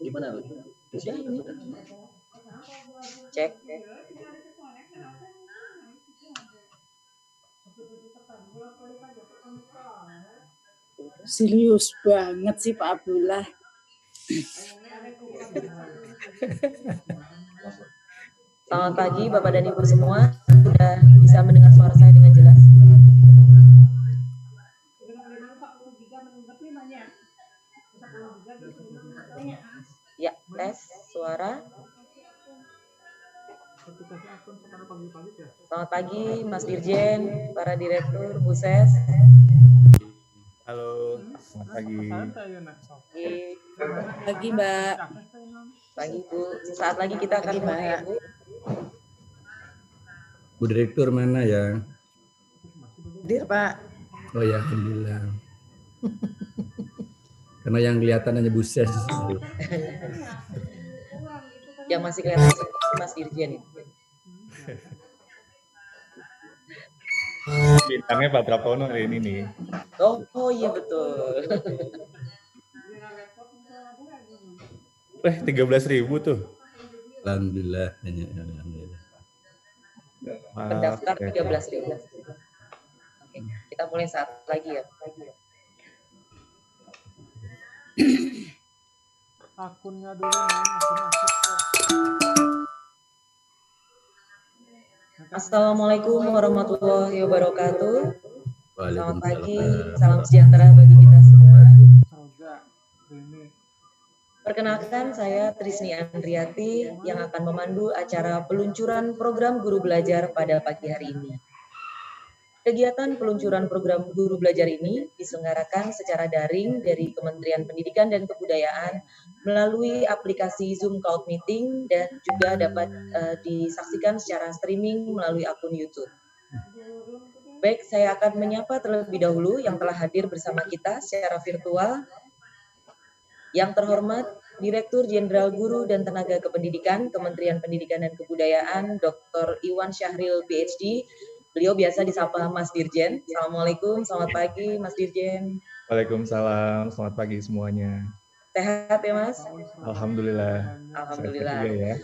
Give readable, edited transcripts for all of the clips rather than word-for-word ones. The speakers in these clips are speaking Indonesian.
Gimana? Udah ini. Cek. Serius banget sih Pak Abdullah. Selamat pagi Bapak dan Ibu semua. Sudah bisa mendengar suara saya dengan jelas? Ya, tes suara. Selamat pagi Mas Dirjen, para direktur, Bu Ses. Halo, selamat pagi. Pagi Mbak. Pagi Bu. Sesaat lagi kita akan mulai ya Bu. Bu Direktur mana ya? Hadir Pak. Oh ya, alhamdulillah. Karena yang kelihatan hanya Bu Ses. Yang masih kelihatan seperti Mas Dirjen. Bintangnya Pak Prapono hari ini nih. Oh iya betul. 13.000 tuh. Alhamdulillah. Alhamdulillah. Pendaftar 13.000. Oke, kita mulai saat lagi ya. Akunnya dulu. Assalamualaikum warahmatullahi wabarakatuh. Selamat pagi, salam sejahtera bagi kita semua. Perkenalkan, saya Trisni Andriati yang akan memandu acara peluncuran program guru belajar pada pagi hari ini. Kegiatan peluncuran program guru belajar ini diselenggarakan secara daring dari Kementerian Pendidikan dan Kebudayaan melalui aplikasi Zoom Cloud Meeting dan juga dapat disaksikan secara streaming melalui akun YouTube. Baik, saya akan menyapa terlebih dahulu yang telah hadir bersama kita secara virtual. Yang terhormat Direktur Jenderal Guru dan Tenaga Kependidikan Kementerian Pendidikan dan Kebudayaan Dr. Iwan Syahril PhD. Beliau biasa disapa Mas Dirjen. Assalamualaikum, selamat pagi Mas Dirjen. Waalaikumsalam, selamat pagi semuanya. Sehat ya Mas? Alhamdulillah. Alhamdulillah. Sehat juga ya.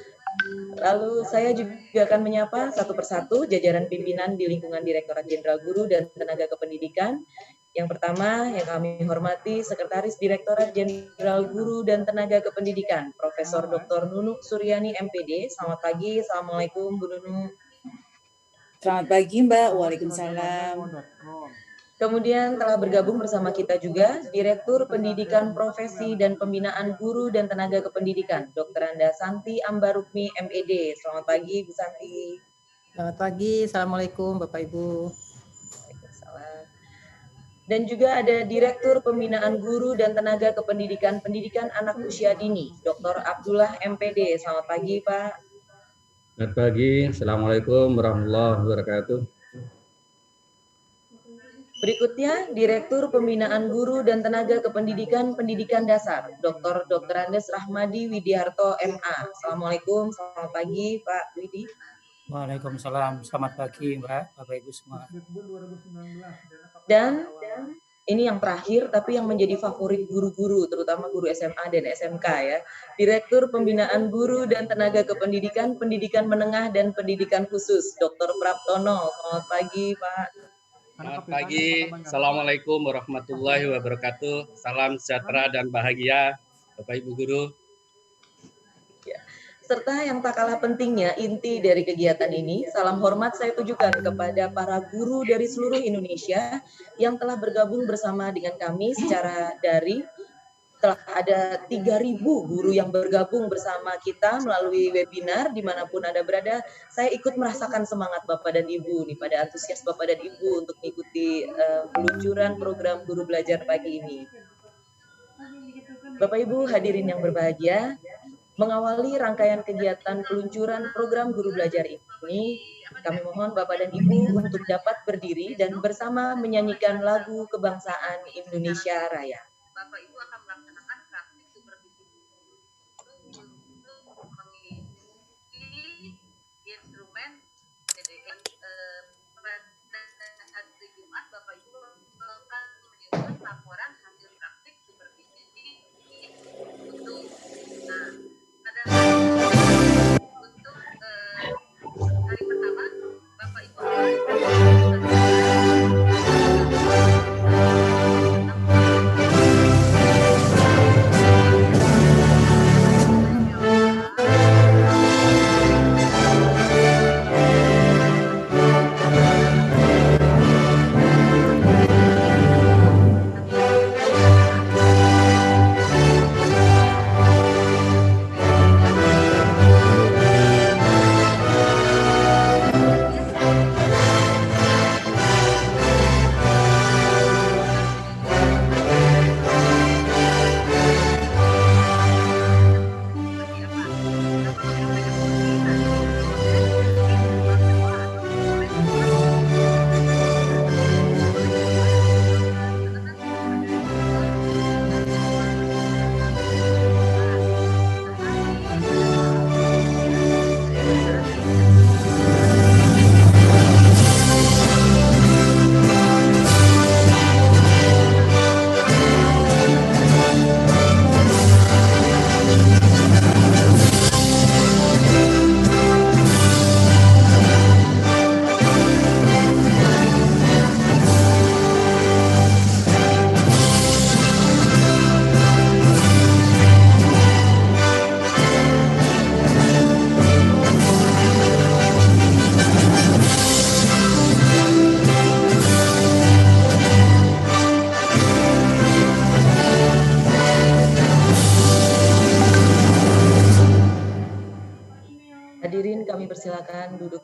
Lalu saya juga akan menyapa satu persatu jajaran pimpinan di lingkungan Direktorat Jenderal Guru dan Tenaga Kependidikan. Yang pertama yang kami hormati Sekretaris Direktorat Jenderal Guru dan Tenaga Kependidikan, Profesor Dr. Nunuk Suryani MPD. Selamat pagi, Assalamualaikum Bu Nunuk. Selamat pagi Mbak, waalaikumsalam. Kemudian telah bergabung bersama kita juga Direktur Pendidikan Profesi dan Pembinaan Guru dan Tenaga Kependidikan, Dr. Anda Santi Ambarukmi MED. Selamat pagi Bu Santi. Selamat pagi, Assalamualaikum Bapak Ibu. Waalaikumsalam. Dan juga ada Direktur Pembinaan Guru dan Tenaga Kependidikan Pendidikan Anak Usia Dini, Dr. Abdullah MPD. Selamat pagi Pak. Selamat pagi, Assalamualaikum warahmatullahi wabarakatuh. Berikutnya, Direktur Pembinaan Guru dan Tenaga Kependidikan Pendidikan Dasar, Dr. Andes Rahmadi Widiarto MA. Assalamualaikum, selamat pagi Pak Widi. Waalaikumsalam, selamat pagi Mbak, Bapak Ibu semua. Dan ini yang terakhir, tapi yang menjadi favorit guru-guru, terutama guru SMA dan SMK ya. Direktur Pembinaan Guru dan Tenaga Kependidikan, Pendidikan Menengah dan Pendidikan Khusus, Dr. Praptono. Selamat pagi, Pak. Selamat pagi, Assalamualaikum warahmatullahi wabarakatuh. Salam sejahtera dan bahagia, Bapak Ibu Guru. Serta yang tak kalah pentingnya, inti dari kegiatan ini, salam hormat saya tujukan kepada para guru dari seluruh Indonesia yang telah bergabung bersama dengan kami secara daring. Telah ada 3.000 guru yang bergabung bersama kita melalui webinar dimanapun Anda berada. Saya ikut merasakan semangat Bapak dan Ibu nih, pada antusias Bapak dan Ibu untuk mengikuti peluncuran program guru belajar pagi ini. Bapak Ibu hadirin yang berbahagia, mengawali rangkaian kegiatan peluncuran program guru belajar ini, kami mohon Bapak dan Ibu untuk dapat berdiri dan bersama menyanyikan lagu kebangsaan Indonesia Raya. Bapak Ibu akan melaksanakan praktik supervisi untuk mengisi instrumen CDN pada hari Jumat. Bapak Ibu akan menyusun laporan hasil praktik supervisi untuk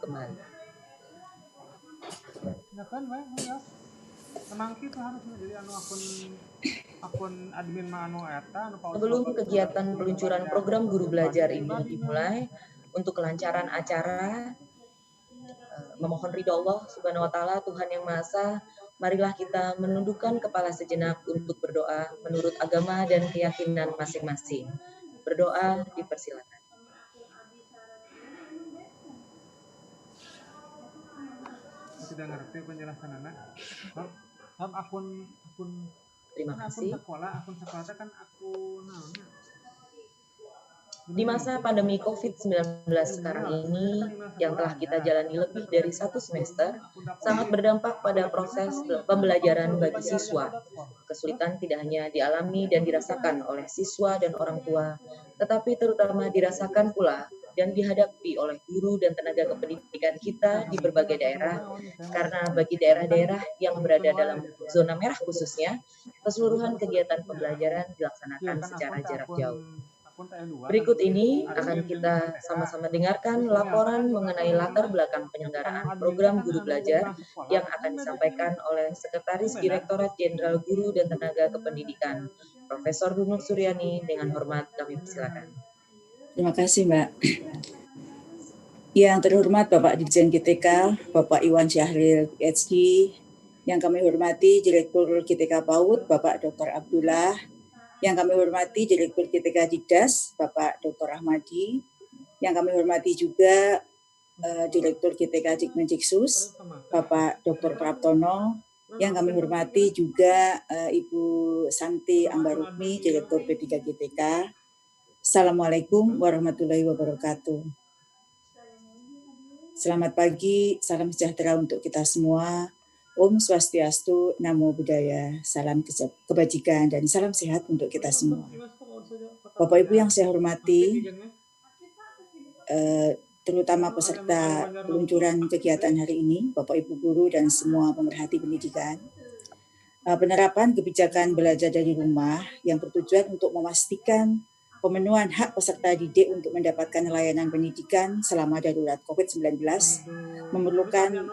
kembali. Ya kan, Mbak, ya. Tenang kita harusnya jadi akun admin mah anu eta anu paus. Sebelum kegiatan peluncuran program guru belajar ini dimulai, untuk kelancaran acara, memohon ridho Allah Subhanahu wa taala, Tuhan yang Maha Esa, marilah kita menundukkan kepala sejenak untuk berdoa menurut agama dan keyakinan masing-masing. Berdoa dipersilakan. Tidak ngerti penjelasan anak. Akun Terima kasih. akun sekolah kan akun naonnya? Di masa pandemi COVID-19 sekarang ini, yang telah kita jalani lebih dari 1 semester, sangat berdampak pada proses pembelajaran bagi siswa. Kesulitan tidak hanya dialami dan dirasakan oleh siswa dan orang tua, tetapi terutama dirasakan pula dan dihadapi oleh guru dan tenaga kependidikan kita di berbagai daerah, karena bagi daerah-daerah yang berada dalam zona merah khususnya, keseluruhan kegiatan pembelajaran dilaksanakan secara jarak jauh. Berikut ini akan kita sama-sama dengarkan laporan mengenai latar belakang penyelenggaraan program guru belajar yang akan disampaikan oleh Sekretaris Direktorat Jenderal Guru dan Tenaga Kependidikan, Profesor Nur Suryani. Dengan hormat kami persilakan. Terima kasih, Mbak. Yang terhormat Bapak Dirjen GTK, Bapak Iwan Syahril, PhD, yang kami hormati Direktur GTK PAUD, Bapak Dr. Abdullah, yang kami hormati Direktur GTK Dikdas, Bapak Dr. Ahmadi, yang kami hormati juga Direktur GTK Dikmendiksus, Bapak Dr. Praptono, yang kami hormati juga Ibu Santi Ambarukmi, Direktur P3 GTK. Assalamualaikum warahmatullahi wabarakatuh. Selamat pagi, salam sejahtera untuk kita semua. Om Swastiastu, Namo Buddhaya, salam kebajikan dan salam sehat untuk kita semua. Bapak Ibu yang saya hormati, terutama peserta peluncuran kegiatan hari ini, Bapak Ibu guru dan semua pemerhati pendidikan, penerapan kebijakan belajar dari rumah yang bertujuan untuk memastikan pemenuhan hak peserta didik untuk mendapatkan layanan pendidikan selama darurat COVID-19 memerlukan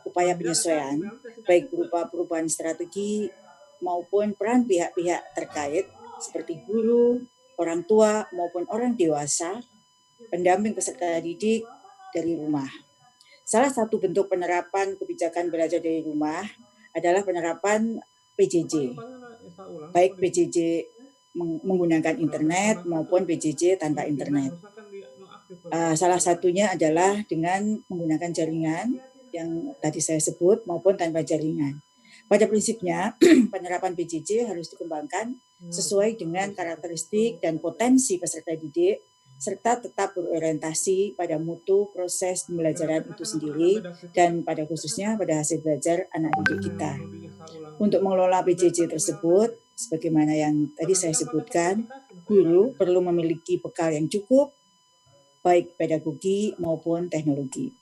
upaya penyesuaian, baik berupa perubahan strategi maupun peran pihak-pihak terkait seperti guru, orang tua maupun orang dewasa, pendamping peserta didik dari rumah. Salah satu bentuk penerapan kebijakan belajar dari rumah adalah penerapan PJJ, baik PJJ menggunakan internet maupun PJJ tanpa internet. Salah satunya adalah dengan menggunakan jaringan yang tadi saya sebut maupun tanpa jaringan. Pada prinsipnya penerapan PJJ harus dikembangkan sesuai dengan karakteristik dan potensi peserta didik serta tetap berorientasi pada mutu proses pembelajaran itu sendiri dan pada khususnya pada hasil belajar anak didik kita. Untuk mengelola PJJ tersebut, sebagaimana yang tadi saya sebutkan, guru perlu memiliki bekal yang cukup, baik pedagogi maupun teknologi.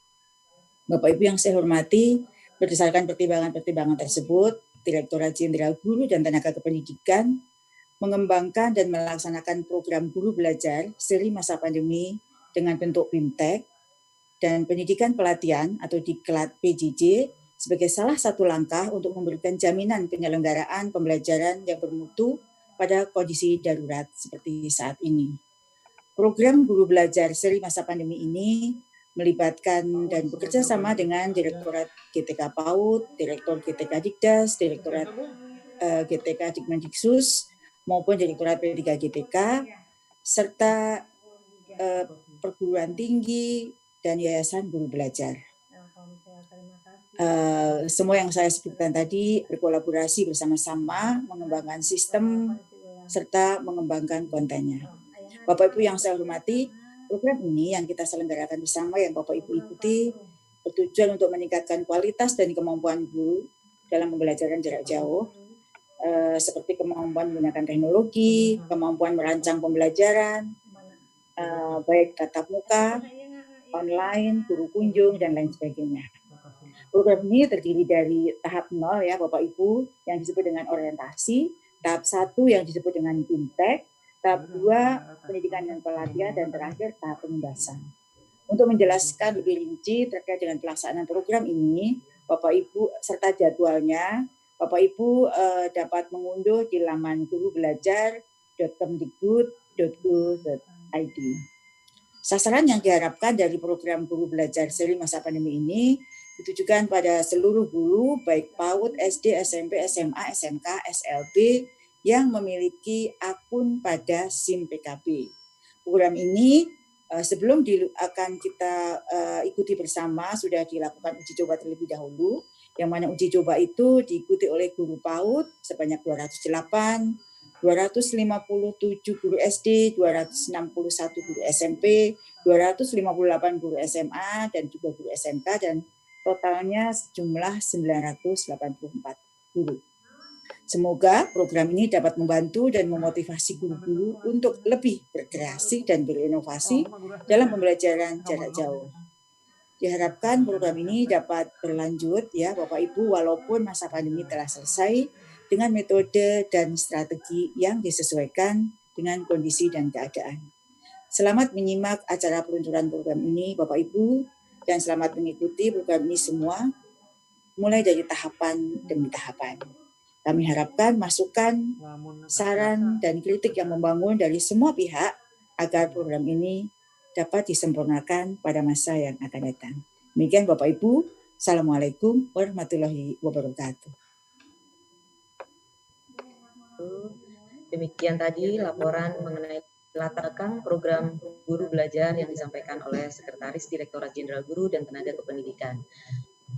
Bapak Ibu yang saya hormati, berdasarkan pertimbangan-pertimbangan tersebut, Direktorat Jenderal Guru dan Tenaga Kependidikan mengembangkan dan melaksanakan program guru belajar seri masa pandemi dengan bentuk BIMTEK dan pendidikan pelatihan atau diklat PJJ sebagai salah satu langkah untuk memberikan jaminan penyelenggaraan pembelajaran yang bermutu pada kondisi darurat seperti saat ini. Program guru belajar seri masa pandemi ini melibatkan dan bekerja sama dengan Direktorat GTK PAUD, Direktur GTK Dikdas, Direktorat GTK Dikmendiksus, maupun Direktorat P3 GTK, serta perguruan tinggi dan yayasan guru belajar. Semua yang saya sebutkan tadi berkolaborasi bersama-sama mengembangkan sistem serta mengembangkan kontennya. Bapak Ibu yang saya hormati, program ini yang kita selenggarakan bersama yang Bapak Ibu ikuti bertujuan untuk meningkatkan kualitas dan kemampuan guru dalam pembelajaran jarak jauh, seperti kemampuan menggunakan teknologi, kemampuan merancang pembelajaran, baik tatap muka, online, guru kunjung, dan lain sebagainya. Program ini terdiri dari tahap 0 ya Bapak Ibu yang disebut dengan orientasi, tahap 1 yang disebut dengan BIMTEK, tahap 2 pendidikan dan pelatihan, dan terakhir tahap penugasan. Untuk menjelaskan lebih rinci terkait dengan pelaksanaan program ini, Bapak Ibu serta jadwalnya, Bapak Ibu dapat mengunduh di laman gurubelajar.kemdikbud.go.id. Sasaran yang diharapkan dari program Guru Belajar seri masa pandemi ini ditujukan pada seluruh guru baik PAUD, SD, SMP, SMA, SMK, SLB yang memiliki akun pada SIM PKB. Program ini sebelum akan kita ikuti bersama sudah dilakukan uji coba terlebih dahulu, yang mana uji coba itu diikuti oleh guru PAUD sebanyak 208, 257 guru SD, 261 guru SMP, 258 guru SMA, dan juga guru SMK, dan totalnya jumlah 984 guru. Semoga program ini dapat membantu dan memotivasi guru-guru untuk lebih berkreasi dan berinovasi dalam pembelajaran jarak jauh. Diharapkan program ini dapat berlanjut ya Bapak Ibu walaupun masa pandemi telah selesai dengan metode dan strategi yang disesuaikan dengan kondisi dan keadaan. Selamat menyimak acara peluncuran program ini Bapak Ibu dan selamat mengikuti program ini semua mulai dari tahapan demi tahapan. Kami harapkan masukan, saran, dan kritik yang membangun dari semua pihak agar program ini dapat disempurnakan pada masa yang akan datang. Demikian Bapak Ibu, Assalamualaikum warahmatullahi wabarakatuh. Demikian tadi laporan mengenai latar belakang program Guru Belajar yang disampaikan oleh Sekretaris Direktorat Jenderal Guru dan Tenaga Kependidikan.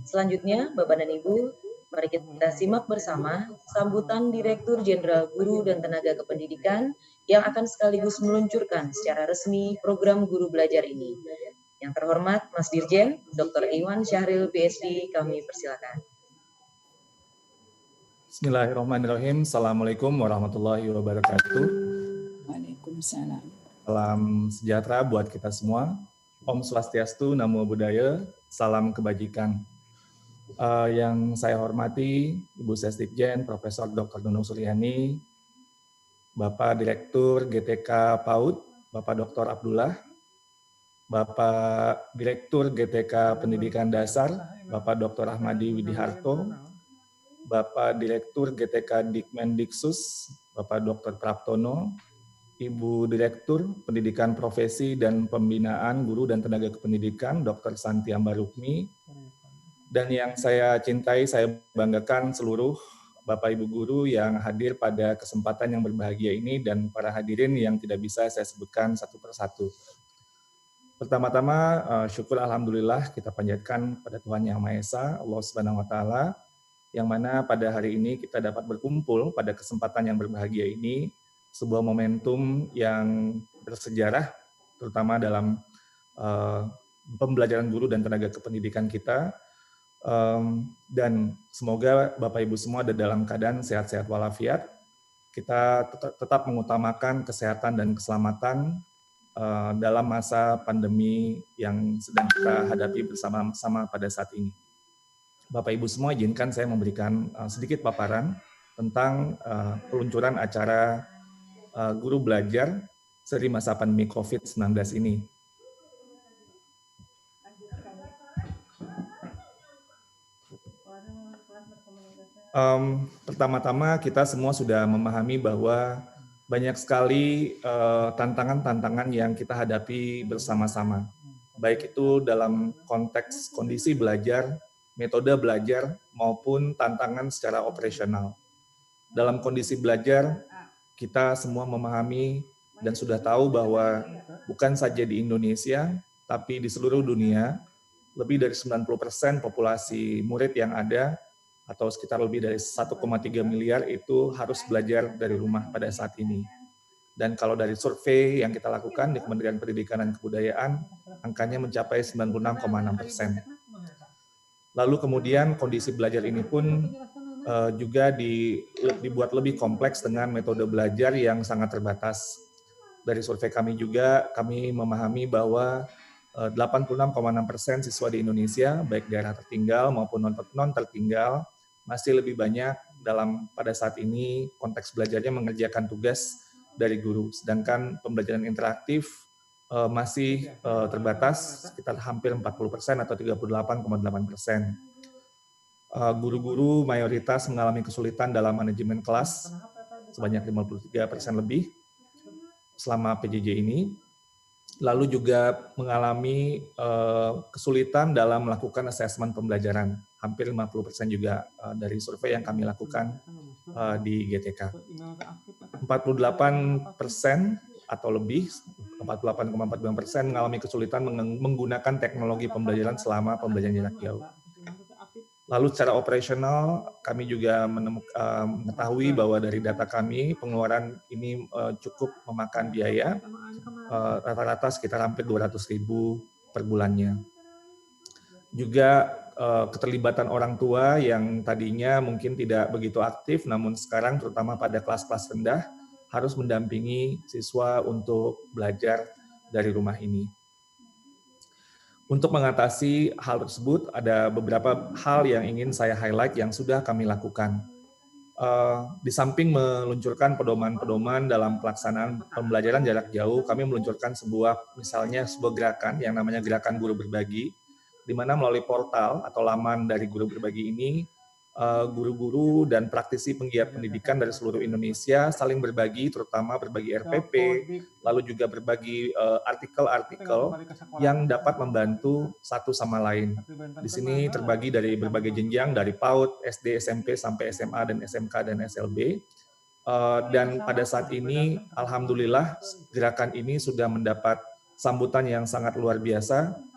Selanjutnya, Bapak dan Ibu, mari kita simak bersama sambutan Direktur Jenderal Guru dan Tenaga Kependidikan yang akan sekaligus meluncurkan secara resmi program Guru Belajar ini. Yang terhormat Mas Dirjen, Dr. Iwan Syahril, PhD, kami persilakan. Bismillahirrahmanirrahim. Assalamualaikum warahmatullahi wabarakatuh. Waalaikumsalam. Salam sejahtera buat kita semua. Om Swastiastu, Namo Buddhaya, salam kebajikan. Yang saya hormati Ibu Sesdikjen, Profesor Dr. Nunung Suryani, Bapak Direktur GTK PAUD, Bapak Dr. Abdullah, Bapak Direktur GTK Pendidikan Dasar, Bapak Dr. Ahmadi Widiharto, Bapak Direktur GTK Dikmendiksus, Bapak Dr. Praptono, Ibu Direktur Pendidikan Profesi dan Pembinaan Guru dan Tenaga Kependidikan, Dr. Santi Ambarukmi, dan yang saya cintai, saya banggakan seluruh Bapak Ibu Guru yang hadir pada kesempatan yang berbahagia ini dan para hadirin yang tidak bisa saya sebutkan satu persatu. Pertama-tama syukur alhamdulillah kita panjatkan pada Tuhan Yang Maha Esa, Allah Subhanahu wa taala, yang mana pada hari ini kita dapat berkumpul pada kesempatan yang berbahagia ini, sebuah momentum yang bersejarah terutama dalam pembelajaran guru dan tenaga kependidikan kita. Dan semoga Bapak Ibu semua ada dalam keadaan sehat-sehat walafiat. Kita tetap mengutamakan kesehatan dan keselamatan dalam masa pandemi yang sedang kita hadapi bersama-sama pada saat ini. Bapak Ibu semua izinkan saya memberikan sedikit paparan tentang peluncuran acara Guru Belajar seri masa pandemi COVID-19 ini. Pertama-tama kita semua sudah memahami bahwa banyak sekali tantangan-tantangan yang kita hadapi bersama-sama. Baik itu dalam konteks kondisi belajar, metode belajar, maupun tantangan secara operasional. Dalam kondisi belajar, kita semua memahami dan sudah tahu bahwa bukan saja di Indonesia, tapi di seluruh dunia, lebih dari 90% populasi murid yang ada atau sekitar lebih dari 1,3 miliar itu harus belajar dari rumah pada saat ini. Dan kalau dari survei yang kita lakukan di Kementerian Pendidikan dan Kebudayaan, angkanya mencapai 96,6%. Lalu kemudian kondisi belajar ini pun juga dibuat lebih kompleks dengan metode belajar yang sangat terbatas. Dari survei kami juga, kami memahami bahwa 86,6% siswa di Indonesia, baik daerah tertinggal maupun non-tertinggal, masih lebih banyak pada saat ini konteks belajarnya mengerjakan tugas dari guru. Sedangkan pembelajaran interaktif masih terbatas, sekitar hampir 40% atau 38,8%. Guru-guru mayoritas mengalami kesulitan dalam manajemen kelas, sebanyak 53% lebih selama PJJ ini. Lalu juga mengalami kesulitan dalam melakukan asesmen pembelajaran. Hampir 50% juga dari survei yang kami lakukan di GTK. 48% atau lebih, 48,49% mengalami kesulitan menggunakan teknologi pembelajaran selama pembelajaran jarak jauh. Lalu secara operasional, kami juga mengetahui bahwa dari data kami, pengeluaran ini cukup memakan biaya, rata-rata sekitar hampir 200.000 per bulannya. Juga keterlibatan orang tua yang tadinya mungkin tidak begitu aktif, namun sekarang terutama pada kelas-kelas rendah, harus mendampingi siswa untuk belajar dari rumah ini. Untuk mengatasi hal tersebut, ada beberapa hal yang ingin saya highlight yang sudah kami lakukan. Di samping meluncurkan pedoman-pedoman dalam pelaksanaan pembelajaran jarak jauh, kami meluncurkan sebuah gerakan yang namanya Gerakan Guru Berbagi, di mana melalui portal atau laman dari Guru Berbagi ini, guru-guru dan praktisi penggiat pendidikan dari seluruh Indonesia saling berbagi, terutama berbagi RPP, lalu juga berbagi artikel-artikel yang dapat membantu satu sama lain. Di sini terbagi dari berbagai jenjang, dari PAUD, SD, SMP, sampai SMA, dan SMK, dan SLB. Dan pada saat ini, alhamdulillah, gerakan ini sudah mendapat sambutan yang sangat luar biasa.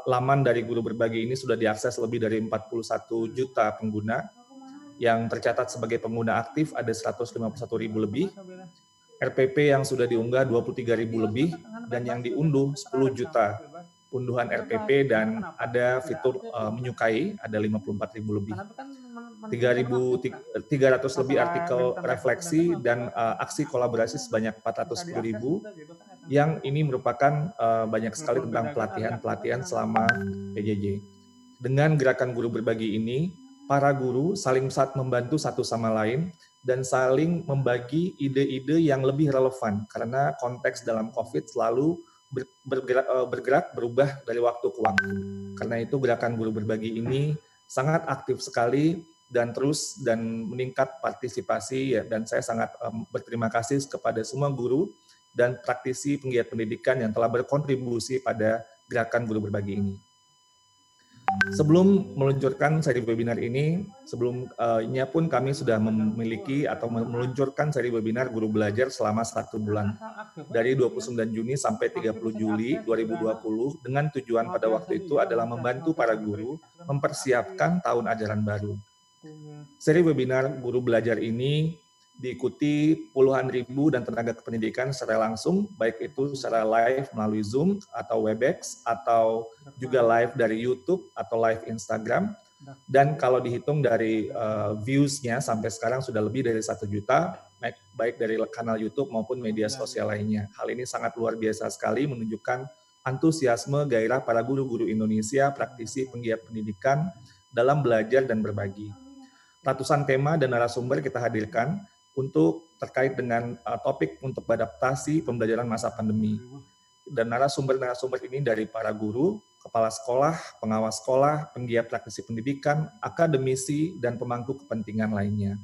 Laman dari Guru Berbagi ini sudah diakses lebih dari 41 juta pengguna, yang tercatat sebagai pengguna aktif ada 151.000 lebih, RPP yang sudah diunggah 23.000 lebih, dan yang diunduh 10 juta unduhan RPP, dan ada fitur menyukai ada 54.000 lebih. 300 lebih artikel refleksi dan aksi kolaborasi sebanyak 410.000, yang ini merupakan banyak sekali tentang pelatihan-pelatihan selama PJJ. Dengan gerakan Guru Berbagi ini, para guru saling membantu satu sama lain dan saling membagi ide-ide yang lebih relevan, karena konteks dalam COVID selalu bergerak berubah dari waktu ke waktu. Karena itu gerakan Guru Berbagi ini sangat aktif sekali dan terus meningkat partisipasi, ya, dan saya sangat berterima kasih kepada semua guru dan praktisi penggiat pendidikan yang telah berkontribusi pada gerakan Guru Berbagi ini. Sebelum meluncurkan seri webinar ini, sebelumnya pun kami sudah memiliki atau meluncurkan seri webinar Guru Belajar selama 1 bulan, dari 29 Juni sampai 30 Juli 2020, dengan tujuan pada waktu itu adalah membantu para guru mempersiapkan tahun ajaran baru. Seri webinar Guru Belajar ini diikuti puluhan ribu dan tenaga kependidikan secara langsung, baik itu secara live melalui Zoom atau Webex, atau juga live dari YouTube atau live Instagram. Dan kalau dihitung dari views-nya sampai sekarang sudah lebih dari 1 juta, baik dari kanal YouTube maupun media sosial lainnya. Hal ini sangat luar biasa sekali, menunjukkan antusiasme gairah para guru-guru Indonesia, praktisi penggiat pendidikan dalam belajar dan berbagi. Ratusan tema dan narasumber kita hadirkan untuk terkait dengan topik untuk beradaptasi pembelajaran masa pandemi. Dan narasumber-narasumber ini dari para guru, kepala sekolah, pengawas sekolah, penggiat praktisi pendidikan, akademisi, dan pemangku kepentingan lainnya.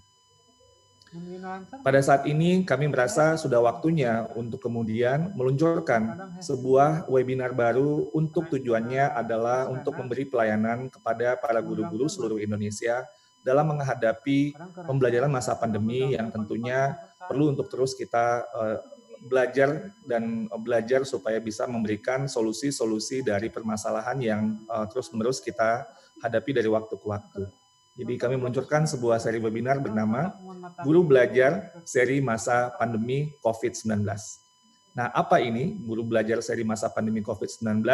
Pada saat ini kami merasa sudah waktunya untuk kemudian meluncurkan sebuah webinar baru, untuk tujuannya adalah untuk memberi pelayanan kepada para guru-guru seluruh Indonesia dalam menghadapi pembelajaran masa pandemi yang tentunya perlu untuk terus kita belajar supaya bisa memberikan solusi-solusi dari permasalahan yang terus-menerus kita hadapi dari waktu ke waktu. Jadi kami meluncurkan sebuah seri webinar bernama Guru Belajar Seri Masa Pandemi COVID-19. Nah, apa ini Guru Belajar Seri Masa Pandemi COVID-19?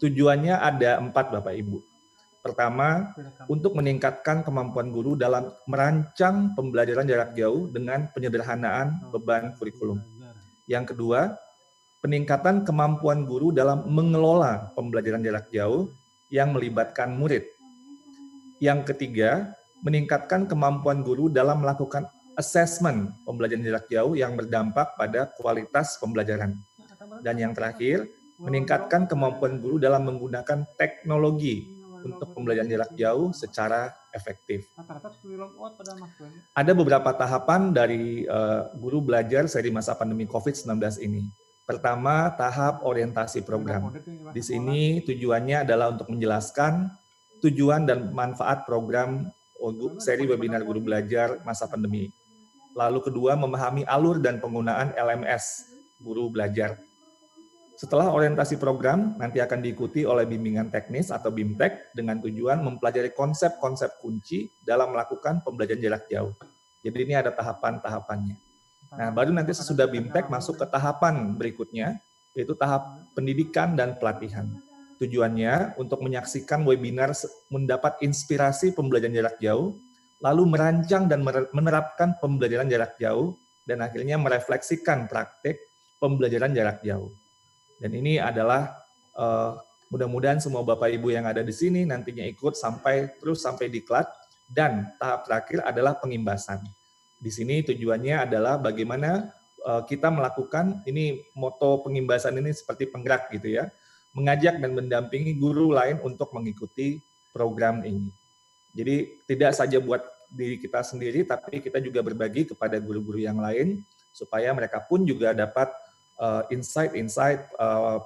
Tujuannya ada 4, Bapak Ibu. Pertama, untuk meningkatkan kemampuan guru dalam merancang pembelajaran jarak jauh dengan penyederhanaan beban kurikulum. Yang kedua, peningkatan kemampuan guru dalam mengelola pembelajaran jarak jauh yang melibatkan murid. Yang ketiga, meningkatkan kemampuan guru dalam melakukan asesmen pembelajaran jarak jauh yang berdampak pada kualitas pembelajaran. Dan yang terakhir, meningkatkan kemampuan guru dalam menggunakan teknologi untuk pembelajaran jarak jauh secara efektif. Ada beberapa tahapan dari guru belajar seri masa pandemi COVID-19 ini. Pertama, tahap orientasi program. Di sini tujuannya adalah untuk menjelaskan tujuan dan manfaat program seri webinar guru belajar masa pandemi. Lalu kedua, memahami alur dan penggunaan LMS guru belajar. Setelah orientasi program, nanti akan diikuti oleh bimbingan teknis atau BIMTEK dengan tujuan mempelajari konsep-konsep kunci dalam melakukan pembelajaran jarak jauh. Jadi ini ada tahapan-tahapannya. Nah, baru nanti sesudah BIMTEK masuk ke tahapan berikutnya, yaitu tahap pendidikan dan pelatihan. Tujuannya untuk menyaksikan webinar mendapat inspirasi pembelajaran jarak jauh, lalu merancang dan menerapkan pembelajaran jarak jauh, dan akhirnya merefleksikan praktik pembelajaran jarak jauh. Dan ini adalah mudah-mudahan semua Bapak Ibu yang ada di sini nantinya ikut sampai diklat, dan tahap terakhir adalah pengimbasan. Di sini tujuannya adalah bagaimana kita melakukan, ini moto pengimbasan ini seperti penggerak gitu ya, mengajak dan mendampingi guru lain untuk mengikuti program ini. Jadi tidak saja buat diri kita sendiri, tapi kita juga berbagi kepada guru-guru yang lain, supaya mereka pun juga dapat insight-insight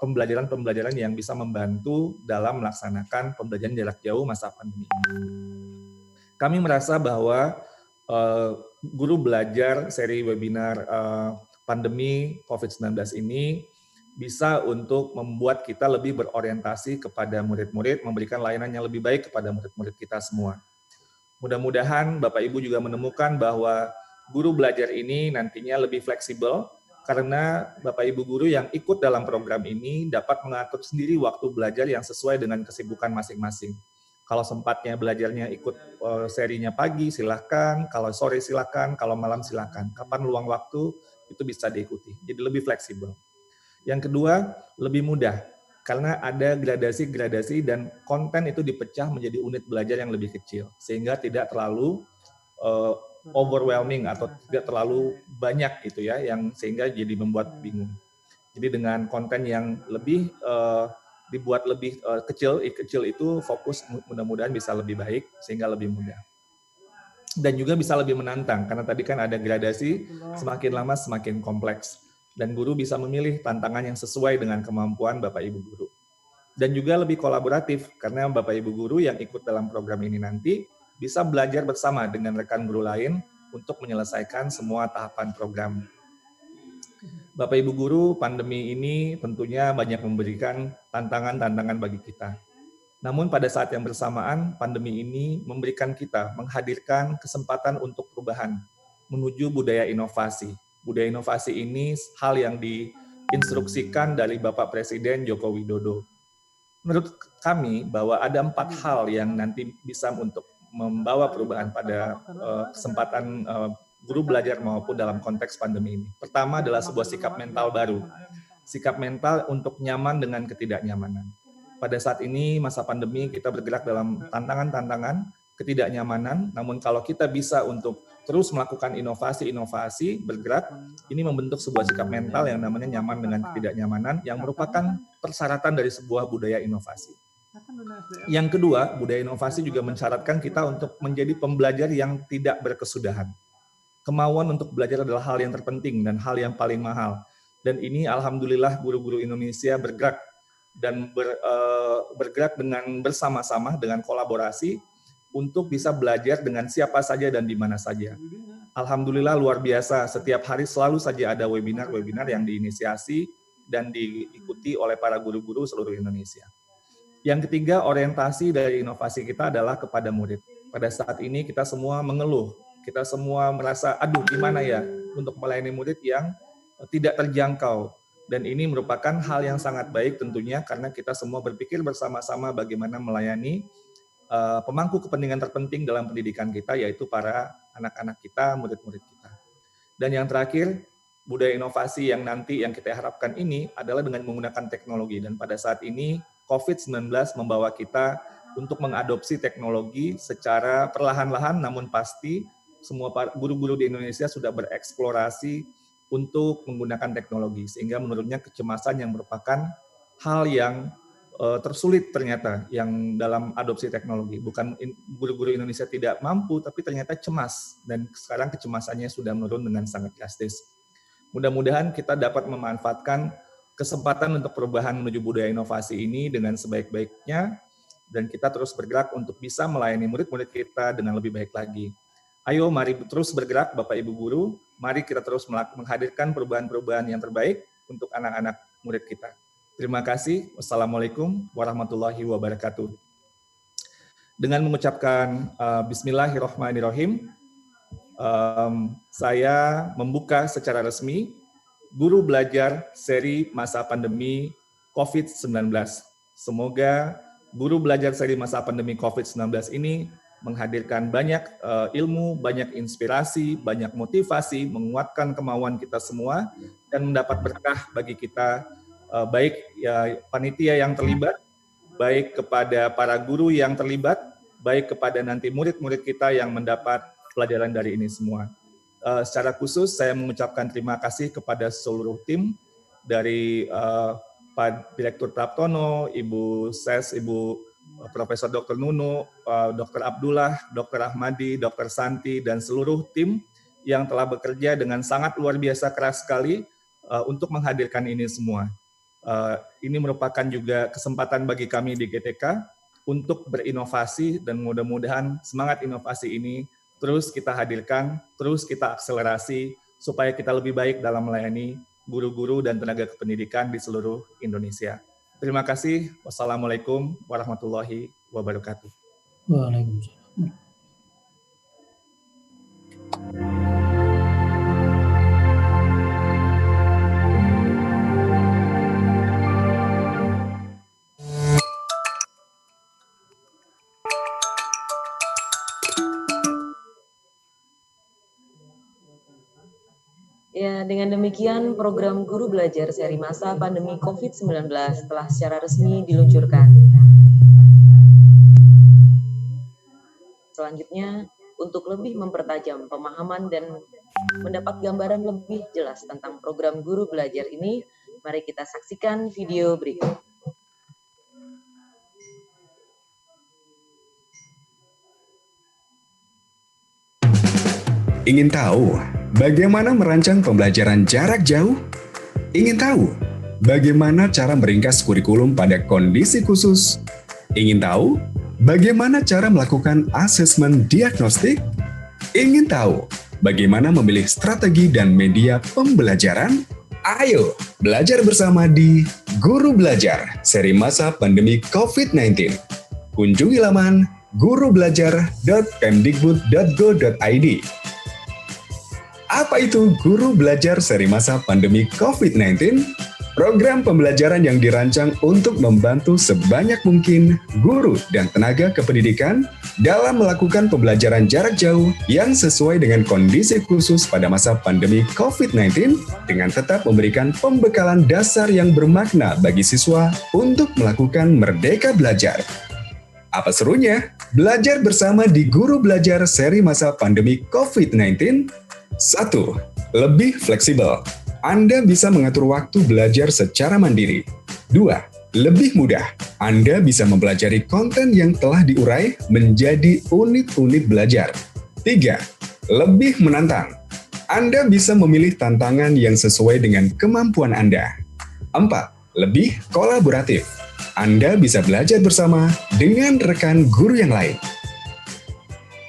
pembelajaran-pembelajaran yang bisa membantu dalam melaksanakan pembelajaran jarak jauh masa pandemi. Kami merasa bahwa guru belajar seri webinar pandemi COVID-19 ini bisa untuk membuat kita lebih berorientasi kepada murid-murid, memberikan layanan yang lebih baik kepada murid-murid kita semua. Mudah-mudahan Bapak Ibu juga menemukan bahwa guru belajar ini nantinya lebih fleksibel, karena Bapak Ibu guru yang ikut dalam program ini dapat mengatur sendiri waktu belajar yang sesuai dengan kesibukan masing-masing. Kalau sempatnya belajarnya ikut serinya pagi, silakan. Kalau sore silakan. Kalau malam silakan. Kapan luang waktu itu bisa diikuti. Jadi lebih fleksibel. Yang kedua, lebih mudah. Karena ada gradasi-gradasi dan konten itu dipecah menjadi unit belajar yang lebih kecil. Sehingga tidak terlalu overwhelming atau tidak terlalu banyak gitu ya, yang sehingga jadi membuat bingung. Jadi dengan konten yang lebih dibuat lebih kecil itu fokus mudah-mudahan bisa lebih baik sehingga lebih mudah. Dan juga bisa lebih menantang karena tadi kan ada gradasi, semakin lama semakin kompleks dan guru bisa memilih tantangan yang sesuai dengan kemampuan Bapak Ibu guru. Dan juga lebih kolaboratif karena Bapak Ibu guru yang ikut dalam program ini nanti bisa belajar bersama dengan rekan guru lain untuk menyelesaikan semua tahapan program. Bapak Ibu guru, pandemi ini tentunya banyak memberikan tantangan-tantangan bagi kita. Namun pada saat yang bersamaan, pandemi ini memberikan kita, menghadirkan kesempatan untuk perubahan, menuju budaya inovasi. Budaya inovasi ini hal yang diinstruksikan dari Bapak Presiden Joko Widodo. Menurut kami bahwa ada 4 hal yang nanti bisa untuk membawa perubahan pada kesempatan guru belajar maupun dalam konteks pandemi ini. Pertama adalah sebuah sikap mental baru. Sikap mental untuk nyaman dengan ketidaknyamanan. Pada saat ini masa pandemi kita bergerak dalam tantangan-tantangan, ketidaknyamanan, namun kalau kita bisa untuk terus melakukan inovasi-inovasi, bergerak, ini membentuk sebuah sikap mental yang namanya nyaman dengan ketidaknyamanan yang merupakan persyaratan dari sebuah budaya inovasi. Yang kedua, budaya inovasi juga mensyaratkan kita untuk menjadi pembelajar yang tidak berkesudahan. Kemauan untuk belajar adalah hal yang terpenting dan hal yang paling mahal. Dan ini alhamdulillah guru-guru Indonesia bergerak dan bergerak dengan bersama-sama dengan kolaborasi untuk bisa belajar dengan siapa saja dan di mana saja. Alhamdulillah luar biasa, setiap hari selalu saja ada webinar-webinar yang diinisiasi dan diikuti oleh para guru-guru seluruh Indonesia. Yang ketiga, orientasi dari inovasi kita adalah kepada murid. Pada saat ini kita semua mengeluh, kita semua merasa, aduh gimana ya untuk melayani murid yang tidak terjangkau. Dan ini merupakan hal yang sangat baik tentunya karena kita semua berpikir bersama-sama bagaimana melayani pemangku kepentingan terpenting dalam pendidikan kita, yaitu para anak-anak kita, murid-murid kita. Dan yang terakhir, budaya inovasi yang nanti yang kita harapkan ini adalah dengan menggunakan teknologi. Dan pada saat ini, COVID-19 membawa kita untuk mengadopsi teknologi secara perlahan-lahan, namun pasti semua guru-guru di Indonesia sudah bereksplorasi untuk menggunakan teknologi. Sehingga menurutnya kecemasan yang merupakan hal yang tersulit ternyata yang dalam adopsi teknologi. Bukan guru-guru Indonesia tidak mampu, tapi ternyata cemas, dan sekarang kecemasannya sudah menurun dengan sangat drastis. Mudah-mudahan kita dapat memanfaatkan kesempatan untuk perubahan menuju budaya inovasi ini dengan sebaik-baiknya, dan kita terus bergerak untuk bisa melayani murid-murid kita dengan lebih baik lagi. Ayo mari terus bergerak Bapak Ibu Guru, mari kita terus menghadirkan perubahan-perubahan yang terbaik untuk anak-anak murid kita. Terima kasih. Wassalamualaikum warahmatullahi wabarakatuh. Dengan mengucapkan Bismillahirrahmanirrahim, saya membuka secara resmi Guru Belajar seri masa pandemi COVID-19. Semoga Guru Belajar seri masa pandemi COVID-19 ini menghadirkan banyak ilmu, banyak inspirasi, banyak motivasi, menguatkan kemauan kita semua, dan mendapat berkah bagi kita, baik ya panitia yang terlibat, baik kepada para guru yang terlibat, baik kepada nanti murid-murid kita yang mendapat pelajaran dari ini semua. Secara khusus saya mengucapkan terima kasih kepada seluruh tim dari Pak Direktur Praptono, Ibu Ses, Ibu Profesor Dr. Nunu, Dr. Abdullah, Dr. Ahmadi, Dr. Santi, dan seluruh tim yang telah bekerja dengan sangat luar biasa keras sekali untuk menghadirkan ini semua. Ini merupakan juga kesempatan bagi kami di GTK untuk berinovasi, dan mudah-mudahan semangat inovasi ini terus kita hadirkan, terus kita akselerasi supaya kita lebih baik dalam melayani guru-guru dan tenaga kependidikan di seluruh Indonesia. Terima kasih. Wassalamualaikum warahmatullahi wabarakatuh. Waalaikumsalam. Ya, dengan demikian program Guru Belajar seri masa pandemi COVID-19 telah secara resmi diluncurkan. Selanjutnya, untuk lebih mempertajam pemahaman dan mendapat gambaran lebih jelas tentang program Guru Belajar ini, mari kita saksikan video berikut. Ingin tahu bagaimana merancang pembelajaran jarak jauh? Ingin tahu bagaimana cara meringkas kurikulum pada kondisi khusus? Ingin tahu bagaimana cara melakukan asesmen diagnostik? Ingin tahu bagaimana memilih strategi dan media pembelajaran? Ayo belajar bersama di Guru Belajar seri masa pandemi COVID-19. Kunjungi laman gurubelajar.kemdikbud.go.id. Apa itu Guru Belajar seri masa pandemi COVID-19? Program pembelajaran yang dirancang untuk membantu sebanyak mungkin guru dan tenaga kependidikan dalam melakukan pembelajaran jarak jauh yang sesuai dengan kondisi khusus pada masa pandemi COVID-19 dengan tetap memberikan pembekalan dasar yang bermakna bagi siswa untuk melakukan merdeka belajar. Apa serunya? Belajar bersama di Guru Belajar seri masa pandemi COVID-19. 1. Lebih fleksibel. Anda bisa mengatur waktu belajar secara mandiri. 2. Lebih mudah. Anda bisa mempelajari konten yang telah diurai menjadi unit-unit belajar. 3. Lebih menantang. Anda bisa memilih tantangan yang sesuai dengan kemampuan Anda. 4. Lebih kolaboratif. Anda bisa belajar bersama dengan rekan guru yang lain.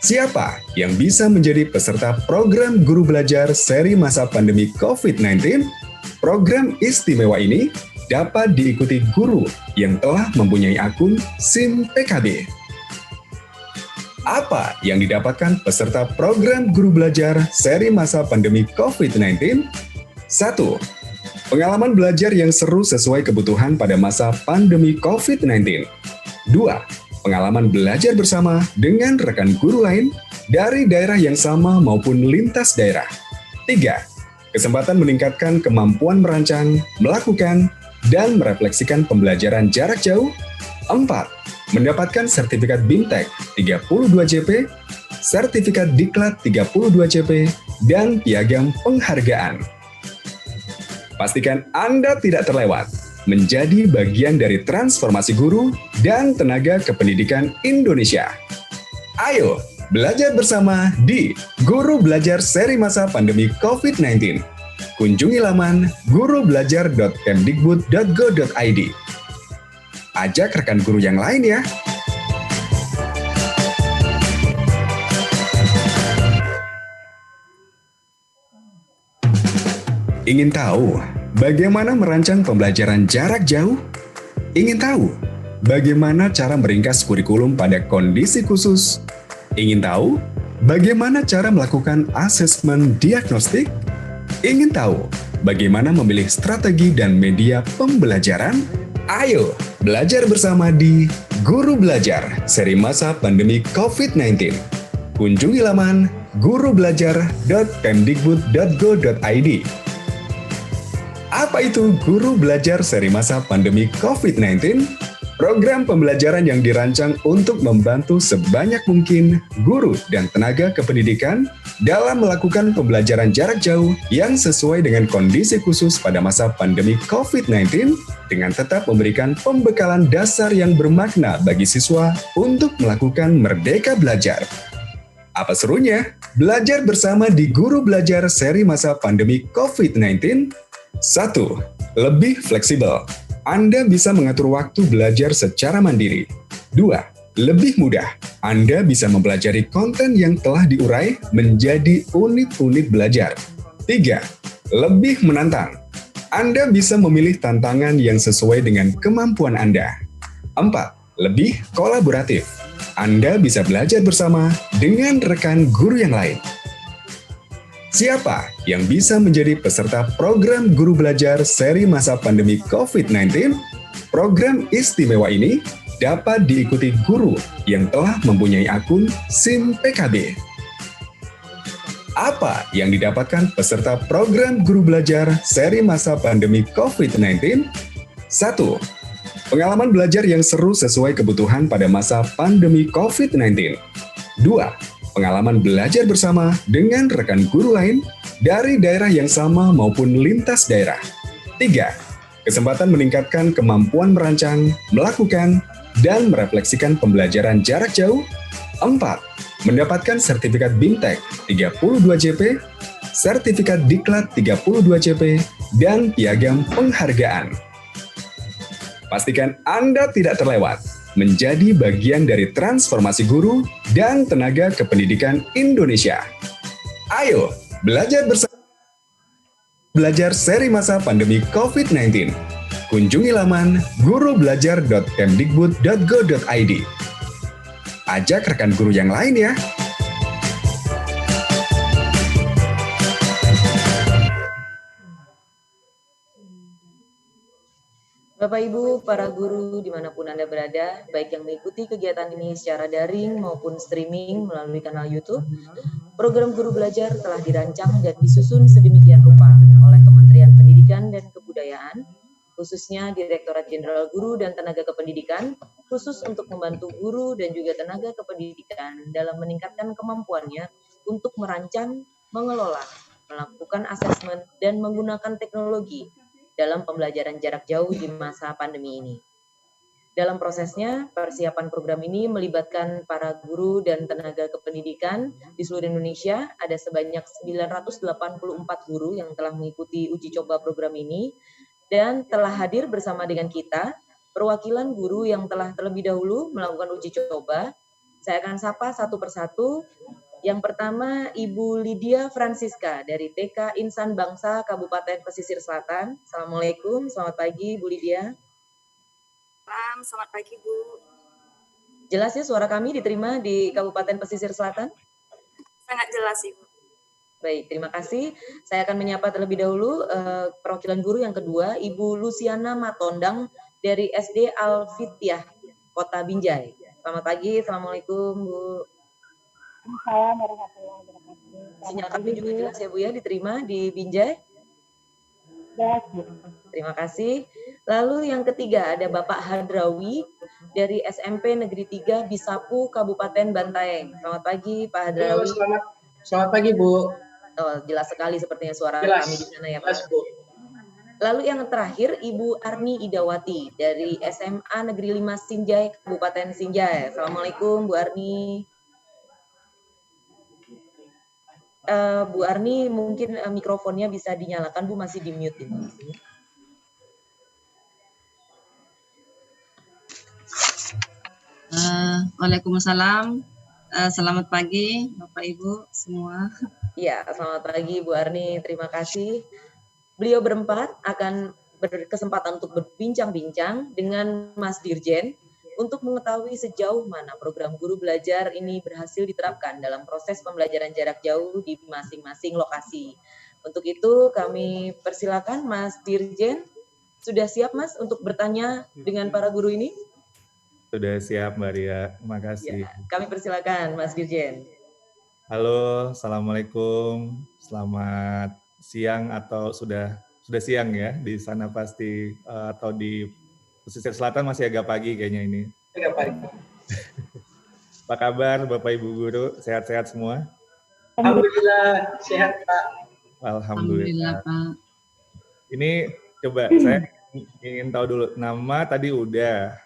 Siapa yang bisa menjadi peserta program Guru Belajar seri masa pandemi COVID-19? Program istimewa ini dapat diikuti guru yang telah mempunyai akun SIM PKB. Apa yang didapatkan peserta program Guru Belajar seri masa pandemi COVID-19? 1. Pengalaman belajar yang seru sesuai kebutuhan pada masa pandemi COVID-19. 2. Pengalaman belajar bersama dengan rekan guru lain dari daerah yang sama maupun lintas daerah. 3. Kesempatan meningkatkan kemampuan merancang, melakukan, dan merefleksikan pembelajaran jarak jauh. 4. Mendapatkan sertifikat BIMTEK 32 JP, sertifikat Diklat 32 JP, dan piagam penghargaan. Pastikan Anda tidak terlewat menjadi bagian dari transformasi guru dan tenaga kependidikan Indonesia. Ayo, belajar bersama di Guru Belajar Seri Masa Pandemi COVID-19. Kunjungi laman gurubelajar.kemdikbud.go.id. Ajak rekan guru yang lain ya. Ingin tahu bagaimana merancang pembelajaran jarak jauh? Ingin tahu bagaimana cara meringkas kurikulum pada kondisi khusus? Ingin tahu bagaimana cara melakukan asesmen diagnostik? Ingin tahu bagaimana memilih strategi dan media pembelajaran? Ayo belajar bersama di Guru Belajar Seri Masa Pandemi COVID-19. Kunjungi laman gurubelajar.kemdikbud.go.id. Apa itu Guru Belajar Seri Masa Pandemi COVID-19? Program pembelajaran yang dirancang untuk membantu sebanyak mungkin guru dan tenaga kependidikan dalam melakukan pembelajaran jarak jauh yang sesuai dengan kondisi khusus pada masa pandemi COVID-19 dengan tetap memberikan pembekalan dasar yang bermakna bagi siswa untuk melakukan merdeka belajar. Apa serunya? Belajar bersama di Guru Belajar Seri Masa Pandemi COVID-19. 1. Lebih fleksibel. Anda bisa mengatur waktu belajar secara mandiri. 2. Lebih mudah. Anda bisa mempelajari konten yang telah diurai menjadi unit-unit belajar. 3. Lebih menantang. Anda bisa memilih tantangan yang sesuai dengan kemampuan Anda. 4. Lebih kolaboratif. Anda bisa belajar bersama dengan rekan guru yang lain. Siapa yang bisa menjadi peserta program Guru Belajar Seri Masa Pandemi COVID-19? Program istimewa ini dapat diikuti guru yang telah mempunyai akun SIM PKB. Apa yang didapatkan peserta program Guru Belajar Seri Masa Pandemi COVID-19? 1. Pengalaman belajar yang seru sesuai kebutuhan pada masa pandemi COVID-19. 2. Pengalaman belajar bersama dengan rekan guru lain dari daerah yang sama maupun lintas daerah. 3. Kesempatan meningkatkan kemampuan merancang, melakukan, dan merefleksikan pembelajaran jarak jauh. 4. Mendapatkan sertifikat BIMTEK 32 JP, sertifikat Diklat 32 JP, dan piagam penghargaan. Pastikan Anda tidak terlewat menjadi bagian dari transformasi guru dan tenaga kependidikan Indonesia. Ayo, belajar bersama. Belajar Seri Masa Pandemi COVID-19. Kunjungi laman gurubelajar.kemdikbud.go.id. Ajak rekan guru yang lain ya. Bapak Ibu, para guru dimanapun Anda berada, baik yang mengikuti kegiatan ini secara daring maupun streaming melalui kanal YouTube, program Guru Belajar telah dirancang dan disusun sedemikian rupa oleh Kementerian Pendidikan dan Kebudayaan, khususnya Direktorat Jenderal Guru dan Tenaga Kependidikan, khusus untuk membantu guru dan juga tenaga kependidikan dalam meningkatkan kemampuannya untuk merancang, mengelola, melakukan asesmen, dan menggunakan teknologi dalam pembelajaran jarak jauh di masa pandemi ini. Dalam prosesnya, persiapan program ini melibatkan para guru dan tenaga kependidikan di seluruh Indonesia. Ada sebanyak 984 guru yang telah mengikuti uji coba program ini, dan telah hadir bersama dengan kita perwakilan guru yang telah terlebih dahulu melakukan uji coba. Saya akan sapa satu persatu. Yang pertama, Ibu Lydia Francisca dari TK Insan Bangsa Kabupaten Pesisir Selatan. Assalamualaikum, selamat pagi Bu Lydia. Selamat pagi Bu. Jelas ya suara kami diterima di Kabupaten Pesisir Selatan? Sangat jelas Ibu. Baik, terima kasih. Saya akan menyapa terlebih dahulu perwakilan guru yang kedua, Ibu Luciana Matondang dari SD Al-Fitiah, Kota Binjai. Selamat pagi, Assalamualaikum Bu. Assalamualaikum warahmatullahi wabarakatuh. Sinyal kami juga jelas ya Bu ya, diterima di Binjai? Jelas Bu. Terima kasih. Lalu yang ketiga ada Bapak Hadrawi dari SMP Negeri 3 Bisapu, Kabupaten Bantaeng. Selamat pagi Pak Hadrawi. Selamat pagi Bu. Oh, jelas sekali sepertinya suara jelas, kami di sana ya Pak. Jelas Bu. Lalu yang terakhir, Ibu Arni Idawati dari SMA Negeri 5 Sinjai, Kabupaten Sinjai. Assalamualaikum, Bu Arni. Bu Arni, mungkin mikrofonnya bisa dinyalakan, Bu, masih di mute ini. Waalaikumsalam. Selamat pagi, Bapak Ibu semua. Ya, selamat pagi, Bu Arni. Terima kasih. Beliau berempat akan berkesempatan untuk berbincang-bincang dengan Mas Dirjen untuk mengetahui sejauh mana program guru belajar ini berhasil diterapkan dalam proses pembelajaran jarak jauh di masing-masing lokasi. Untuk itu kami persilakan Mas Dirjen. Sudah siap, Mas, untuk bertanya dengan para guru ini? Sudah siap, Mbak Ria. Terima kasih. Ya, kami persilakan, Mas Dirjen. Halo, Assalamualaikum. Selamat siang atau sudah siang ya di sana pasti, atau di pesisir selatan masih agak pagi kayaknya ini. Agak pagi. Apa kabar Bapak Ibu guru? Sehat-sehat semua? Alhamdulillah sehat, Pak. Alhamdulillah, Pak. Ini coba saya ingin tahu dulu, nama tadi udah,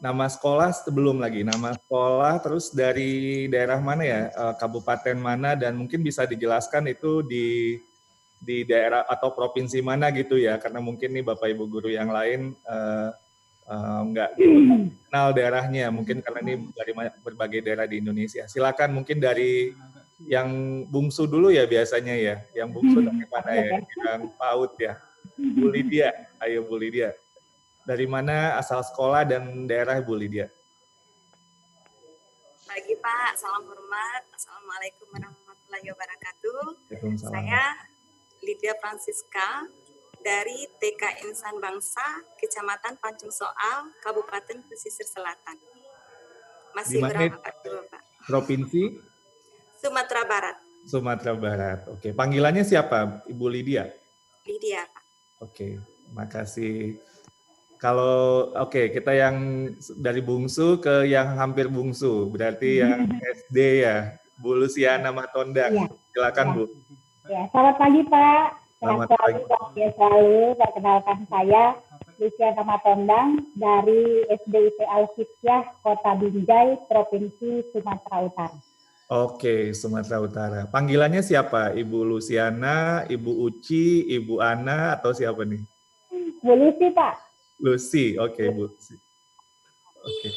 nama sekolah belum lagi, nama sekolah terus dari daerah mana ya, kabupaten mana, dan mungkin bisa dijelaskan itu di daerah atau provinsi mana gitu ya, karena mungkin nih Bapak Ibu guru yang lain nggak kenal daerahnya, mungkin karena ini dari berbagai daerah di Indonesia. Silakan mungkin dari yang bungsu dulu ya biasanya ya, yang bungsu dari mana ya, yang PAUD ya, Bu Lydia, ayo Bu Lydia. Dari mana asal sekolah dan daerah Bu Lydia? Pagi Pak, salam hormat. Assalamualaikum warahmatullahi wabarakatuh. Saya Lydia Francisca dari TK Insan Bangsa, Kecamatan Pancung Soal, Kabupaten Pesisir Selatan. Masih berapa Pak? Provinsi? Sumatera Barat. Sumatera Barat. Oke, panggilannya siapa? Ibu Lydia? Lydia, Pak. Oke, makasih. Kalau kita yang dari bungsu ke yang hampir bungsu, berarti yang SD ya, Bu Luciana Matondang. Ya. Silakan Bu. Ya, selamat pagi Pak. Selamat pagi. Ya, selalu perkenalkan saya Luciana Matondang dari SDIT Al-Fityah, Kota Binjai, Provinsi Sumatera Utara. Oke, Sumatera Utara. Panggilannya siapa? Ibu Luciana, Ibu Uci, Ibu Ana, atau siapa nih? Bu Lucy, Pak. Lucy, oke Bu Lucy. Oke.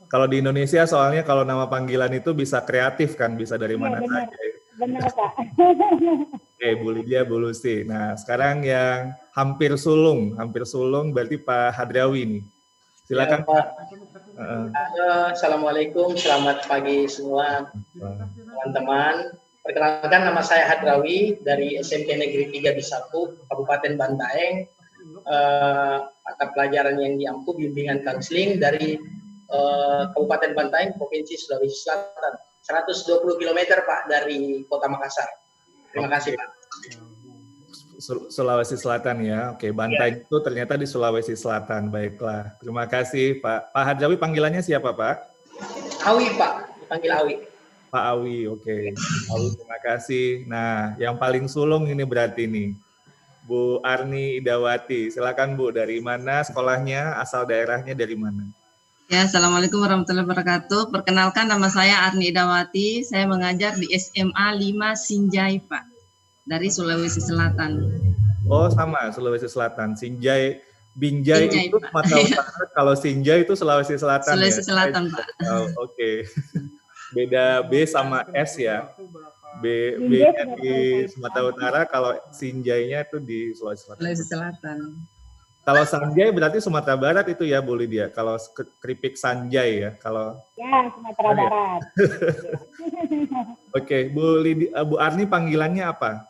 Kalau di Indonesia soalnya kalau nama panggilan itu bisa kreatif kan, bisa dari mana saja. Benar Pak. Oke, Bu Lydia, Bu Lucy. Nah, sekarang yang hampir sulung berarti Pak Hadrawi nih. Silakan ya, Pak. Assalamualaikum, selamat pagi semua teman-teman. Perkenalkan, nama saya Hadrawi dari SMP Negeri 3 Bisapu, Kabupaten Bantaeng. Mata pelajaran yang diampu bimbingan konseling dari Kabupaten Bantaeng, Provinsi Sulawesi Selatan. 120 km Pak dari Kota Makassar. Terima kasih Pak. Sulawesi Selatan ya. Oke, Bantaeng itu ternyata di Sulawesi Selatan. Baiklah. Terima kasih Pak. Pak Hadrawi panggilannya siapa Pak? Awi Pak, panggil Awi. Pak Awi, oke. Awi, terima kasih. Nah, yang paling sulung ini berarti nih. Bu Arni Idawati, silakan Bu, dari mana sekolahnya, asal daerahnya dari mana? Ya, Assalamualaikum warahmatullahi wabarakatuh. Perkenalkan, nama saya Arni Idawati, saya mengajar di SMA 5 Sinjai, Pak, dari Sulawesi Selatan. Oh, sama, Sulawesi Selatan. Sinjai, Binjai itu Sumatera Utara, kalau Sinjai itu Sulawesi Selatan. Sulawesi Selatan, Pak. Oh, oke. Beda B sama S ya. B-nya di Sumatera Utara, kalau Sinjainya itu di Sulawesi Selatan. Sulawesi Selatan. Kalau Sanjai berarti Sumatera Barat itu ya Bu Lydia. Kalau keripik Sanjai ya. Kalau ya Sumatera Barat. Oke, Bu Lydia, Bu Arni panggilannya apa?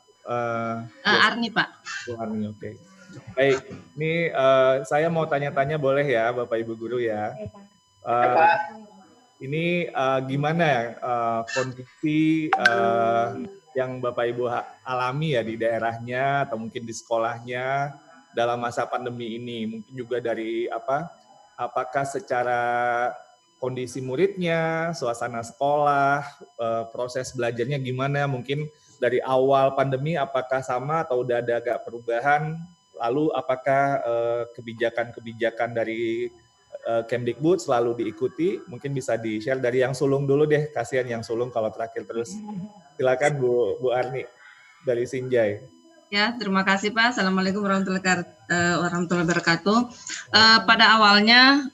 Arni Pak. Bu Arni, oke. Baik, ini saya mau tanya-tanya boleh ya Bapak Ibu guru ya. Ini gimana kondisi yang Bapak Ibu alami ya di daerahnya atau mungkin di sekolahnya dalam masa pandemi ini? Mungkin juga dari apakah secara kondisi muridnya, suasana sekolah, proses belajarnya gimana? Mungkin dari awal pandemi apakah sama atau udah ada agak perubahan? Lalu apakah kebijakan-kebijakan dari Kemdikbud selalu diikuti? Mungkin bisa di-share dari yang sulung dulu deh, kasihan yang sulung kalau terakhir terus. Silakan Bu Arni dari Sinjai. Ya, terima kasih Pak. Assalamualaikum warahmatullahi wabarakatuh. Pada awalnya,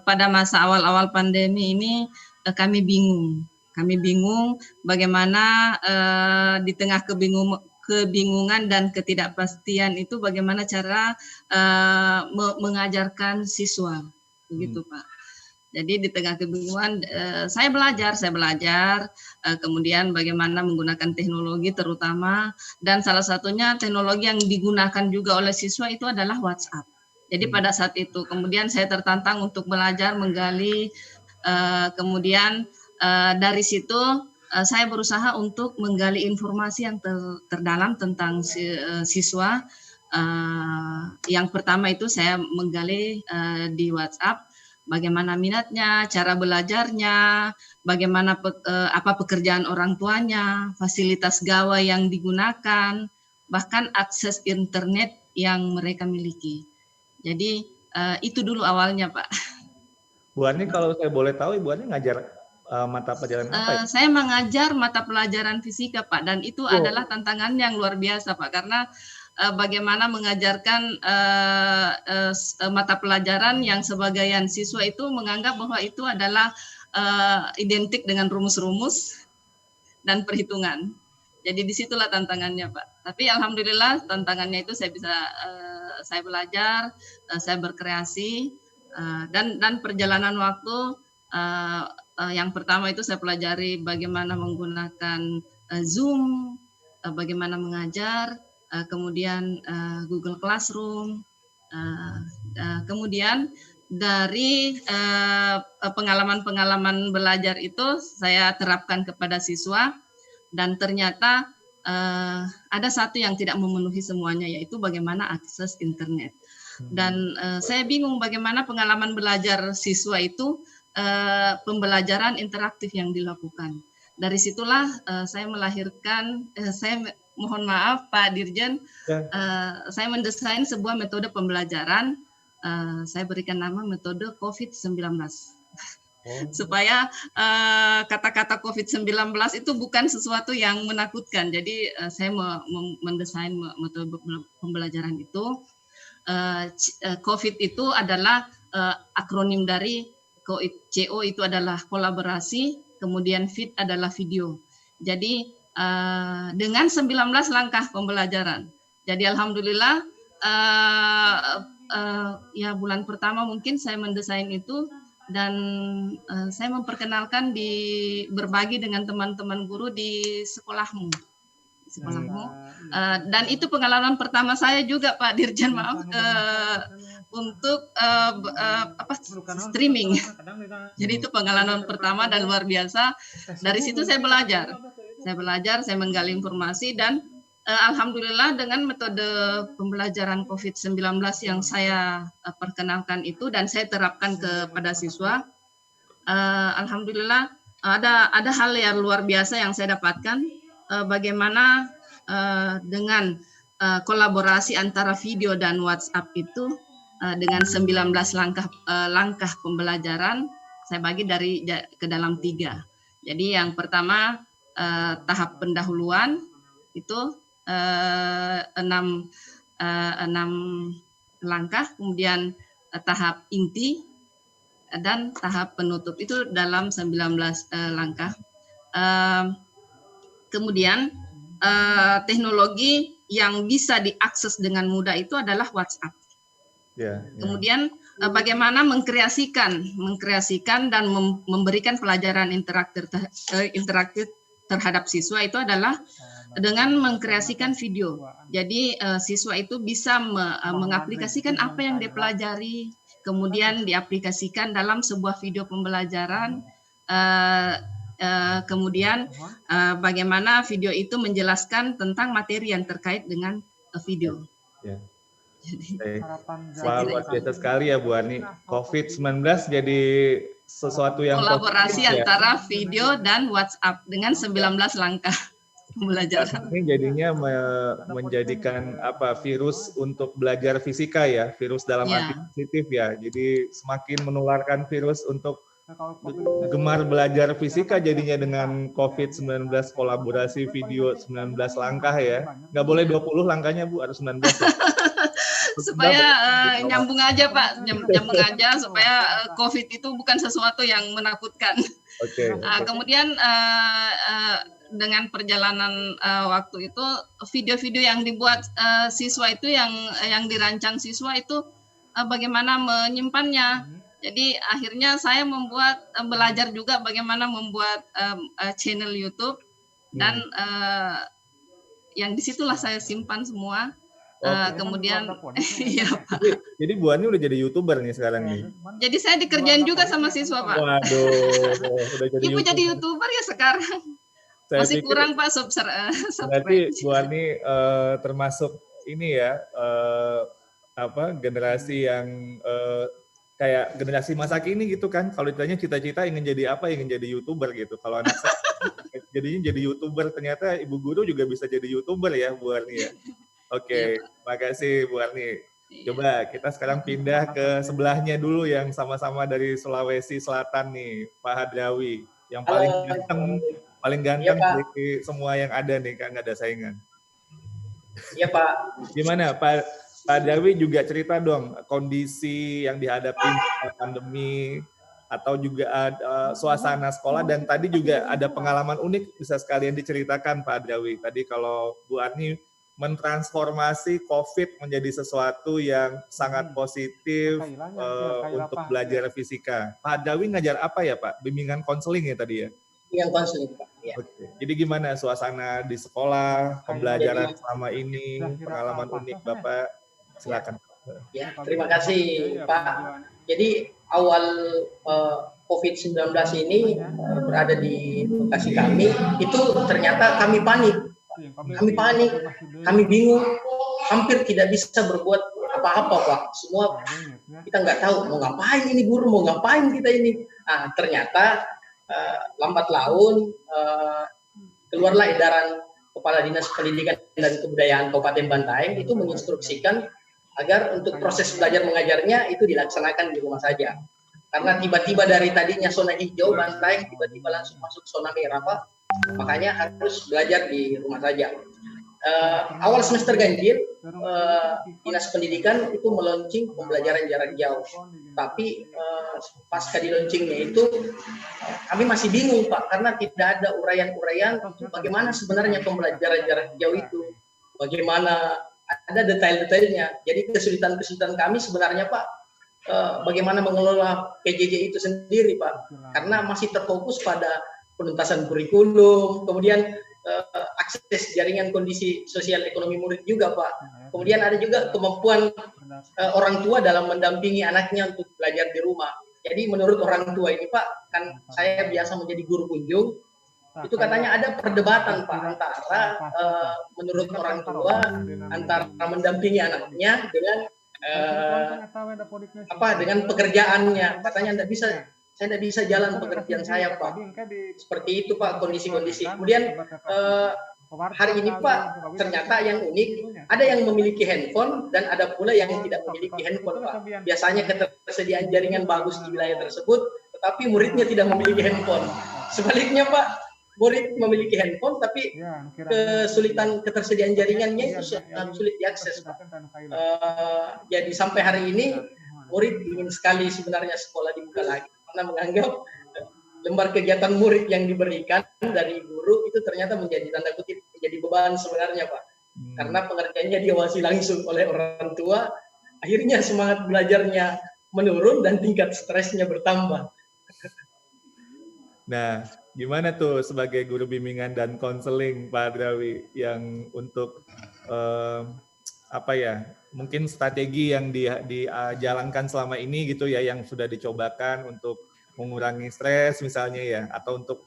pada masa awal-awal pandemi ini, kami bingung. Kami bingung bagaimana di tengah kebingungan dan ketidakpastian itu bagaimana cara mengajarkan siswa, begitu Pak. Jadi di tengah kebingungan saya belajar, kemudian bagaimana menggunakan teknologi terutama, dan salah satunya teknologi yang digunakan juga oleh siswa itu adalah WhatsApp. Jadi pada saat itu kemudian saya tertantang untuk belajar menggali, kemudian dari situ saya berusaha untuk menggali informasi yang terdalam tentang siswa. Yang pertama itu saya menggali di WhatsApp, bagaimana minatnya, cara belajarnya, bagaimana apa pekerjaan orang tuanya, fasilitas gawai yang digunakan, bahkan akses internet yang mereka miliki. Jadi itu dulu awalnya, Pak. Bu Ani, kalau saya boleh tahu, Ibu Ani ngajar mata pelajaran apa ya? Saya mengajar mata pelajaran fisika, Pak, dan itu adalah tantangan yang luar biasa, Pak, karena bagaimana mengajarkan mata pelajaran yang sebagian siswa itu menganggap bahwa itu adalah identik dengan rumus-rumus dan perhitungan. Jadi disitulah tantangannya, Pak. Tapi alhamdulillah tantangannya itu saya belajar, saya berkreasi, dan perjalanan waktu yang pertama itu saya pelajari bagaimana menggunakan Zoom, bagaimana mengajar, kemudian Google Classroom, kemudian dari pengalaman-pengalaman belajar itu saya terapkan kepada siswa, dan ternyata ada satu yang tidak memenuhi semuanya, yaitu bagaimana akses internet. Dan saya bingung bagaimana pengalaman belajar siswa itu pembelajaran interaktif yang dilakukan. Dari situlah saya melahirkan, mohon maaf Pak Dirjen, saya mendesain sebuah metode pembelajaran, saya berikan nama metode COVID-19. Supaya kata-kata COVID-19 itu bukan sesuatu yang menakutkan. Jadi saya mendesain metode pembelajaran itu. COVID itu adalah akronim dari CO itu adalah kolaborasi, kemudian FIT adalah video. Jadi dengan 19 langkah pembelajaran. Jadi alhamdulillah ya bulan pertama mungkin saya mendesain itu, dan saya memperkenalkan berbagi dengan teman-teman guru di sekolahmu. Dan itu pengalaman pertama saya juga Pak Dirjen, maaf, untuk streaming. Jadi itu pengalaman pertama dan luar biasa. Dari situ saya belajar, saya menggali informasi, dan alhamdulillah dengan metode pembelajaran COVID-19 yang saya perkenalkan itu dan saya terapkan kepada siswa, alhamdulillah ada hal yang luar biasa yang saya dapatkan. Bagaimana dengan kolaborasi antara video dan WhatsApp itu dengan 19 langkah pembelajaran saya bagi ke dalam 3. Jadi yang pertama tahap pendahuluan itu 6 langkah, kemudian tahap inti dan tahap penutup itu dalam 19 langkah. Kemudian teknologi yang bisa diakses dengan mudah itu adalah WhatsApp. Kemudian bagaimana mengkreasikan dan memberikan pelajaran interaktif terhadap siswa itu adalah dengan mengkreasikan video. Jadi siswa itu bisa mengaplikasikan apa yang dipelajari, kemudian diaplikasikan dalam sebuah video pembelajaran. Kemudian bagaimana video itu menjelaskan tentang materi yang terkait dengan video. Wah, luar biasa sekali ya Bu Ani. COVID-19 jadi sesuatu yang kolaborasi antara video dan WhatsApp dengan 19 langkah. pembelajaran. Ini jadinya menjadikan apa virus untuk belajar fisika ya, virus dalam arti positif ya. Jadi semakin menularkan virus untuk gemar belajar fisika jadinya dengan COVID-19 kolaborasi video 19 langkah ya. Nggak boleh 20 langkahnya Bu, harus 19 ya. Supaya nyambung aja Pak, nyambung aja supaya COVID itu bukan sesuatu yang menakutkan. Oke. Kemudian dengan perjalanan waktu itu video-video yang dibuat siswa itu yang dirancang siswa itu bagaimana menyimpannya. Jadi akhirnya saya belajar juga bagaimana membuat channel YouTube dan yang disitulah saya simpan semua. Kemudian iya Pak. Jadi Bu Ani udah jadi YouTuber nih sekarang nih. Jadi saya dikerjain juga sama siswa Pak. Waduh, udah jadi Ibu jadi YouTuber ya sekarang. Saya masih pikir, kurang Pak berarti Bu Ani termasuk ini ya generasi yang kayak generasi masa kini gitu kan. Kalau ditanya cita-cita ingin jadi apa, ingin jadi YouTuber gitu. Kalau anak saya jadinya jadi YouTuber, ternyata ibu guru juga bisa jadi YouTuber ya Bu Ani ya. Oke, makasih Bu Arni. Coba kita sekarang pindah ke sebelahnya dulu yang sama-sama dari Sulawesi Selatan nih, Pak Hadrawi. Yang paling ganteng dari semua yang ada nih, kan nggak ada saingan. Iya Pak. Gimana Pak Hadrawi, juga cerita dong kondisi yang dihadapi pandemi atau juga suasana sekolah, dan tadi juga ada pengalaman unik bisa sekalian diceritakan Pak Hadrawi. Tadi kalau Bu Arni mentransformasi COVID menjadi sesuatu yang sangat positif untuk belajar fisika. Pak Hadrawi ngajar apa ya Pak? Bimbingan konseling ya tadi ya? Yang konseling Pak. Ya. Oke. Jadi gimana suasana di sekolah, pembelajaran selama ini, pengalaman unik Bapak? Silakan. Ya, terima kasih Pak. Jadi awal COVID-19 ini berada di lokasi kami, itu ternyata kami panik. Kami panik, kami bingung, hampir tidak bisa berbuat apa-apa Pak. Semua kita nggak tahu mau ngapain ini guru, mau ngapain kita ini. Nah, ternyata lambat laun keluarlah edaran Kepala Dinas Pendidikan dan Kebudayaan Kabupaten Bantaeng itu menginstruksikan agar untuk proses belajar mengajarnya itu dilaksanakan di rumah saja. Karena tiba-tiba dari tadinya zona hijau Bantaeng tiba-tiba langsung masuk zona merah Pak. Makanya harus belajar di rumah saja. Awal semester ganjil, Dinas Pendidikan itu meluncing pembelajaran jarak jauh. Tapi pasca di launchingnya itu kami masih bingung Pak, karena tidak ada uraian-uraian bagaimana sebenarnya pembelajaran jarak jauh itu. Bagaimana ada detail-detailnya. Jadi kesulitan-kesulitan kami sebenarnya Pak, bagaimana mengelola PJJ itu sendiri Pak. Karena masih terfokus pada penuntasan kurikulum, kemudian akses jaringan kondisi sosial ekonomi murid juga Pak. Kemudian ada juga kemampuan orang tua dalam mendampingi anaknya untuk belajar di rumah. Jadi menurut orang tua ini Pak, kan saya biasa menjadi guru kunjung, itu katanya ada perdebatan Pak antara menurut orang tua antara mendampingi anaknya dengan dengan pekerjaannya. Katanya tidak bisa. Saya tidak bisa jalan pekerjaan saya Pak. Seperti itu Pak kondisi-kondisi. Kemudian hari ini Pak ternyata yang unik, ada yang memiliki handphone dan ada pula yang tidak memiliki handphone Pak. Biasanya ketersediaan jaringan bagus di wilayah tersebut, tetapi muridnya tidak memiliki handphone. Sebaliknya Pak, murid memiliki handphone tapi kesulitan ketersediaan jaringannya itu sangat sulit diakses Pak. Jadi sampai hari ini murid ingin sekali sebenarnya sekolah dibuka lagi. Karena menganggap lembar kegiatan murid yang diberikan dari guru itu ternyata menjadi tanda kutip menjadi beban sebenarnya Pak. Karena pengertiannya diawasi langsung oleh orang tua, akhirnya semangat belajarnya menurun dan tingkat stresnya bertambah. Nah, gimana tuh sebagai guru bimbingan dan konseling Pak Hadrawi yang untuk mungkin strategi yang dijalankan selama ini gitu ya, yang sudah dicobakan untuk mengurangi stres misalnya ya, atau untuk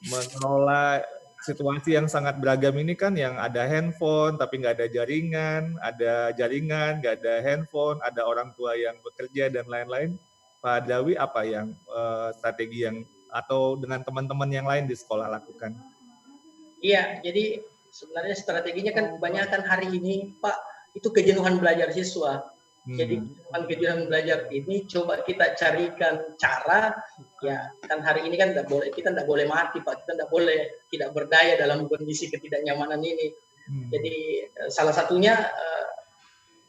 mengelola situasi yang sangat beragam ini kan, yang ada handphone tapi nggak ada jaringan, ada jaringan nggak ada handphone, ada orang tua yang bekerja dan lain-lain. Pak Hadrawi apa yang strategi yang atau dengan teman-teman yang lain di sekolah lakukan? Iya, jadi sebenarnya strateginya kan kebanyakan hari ini, Pak, itu kejenuhan belajar siswa. Jadi kejenuhan belajar ini coba kita carikan cara, ya kan hari ini kan kita tidak boleh mati, Pak, kita tidak boleh tidak berdaya dalam kondisi ketidaknyamanan ini. Jadi salah satunya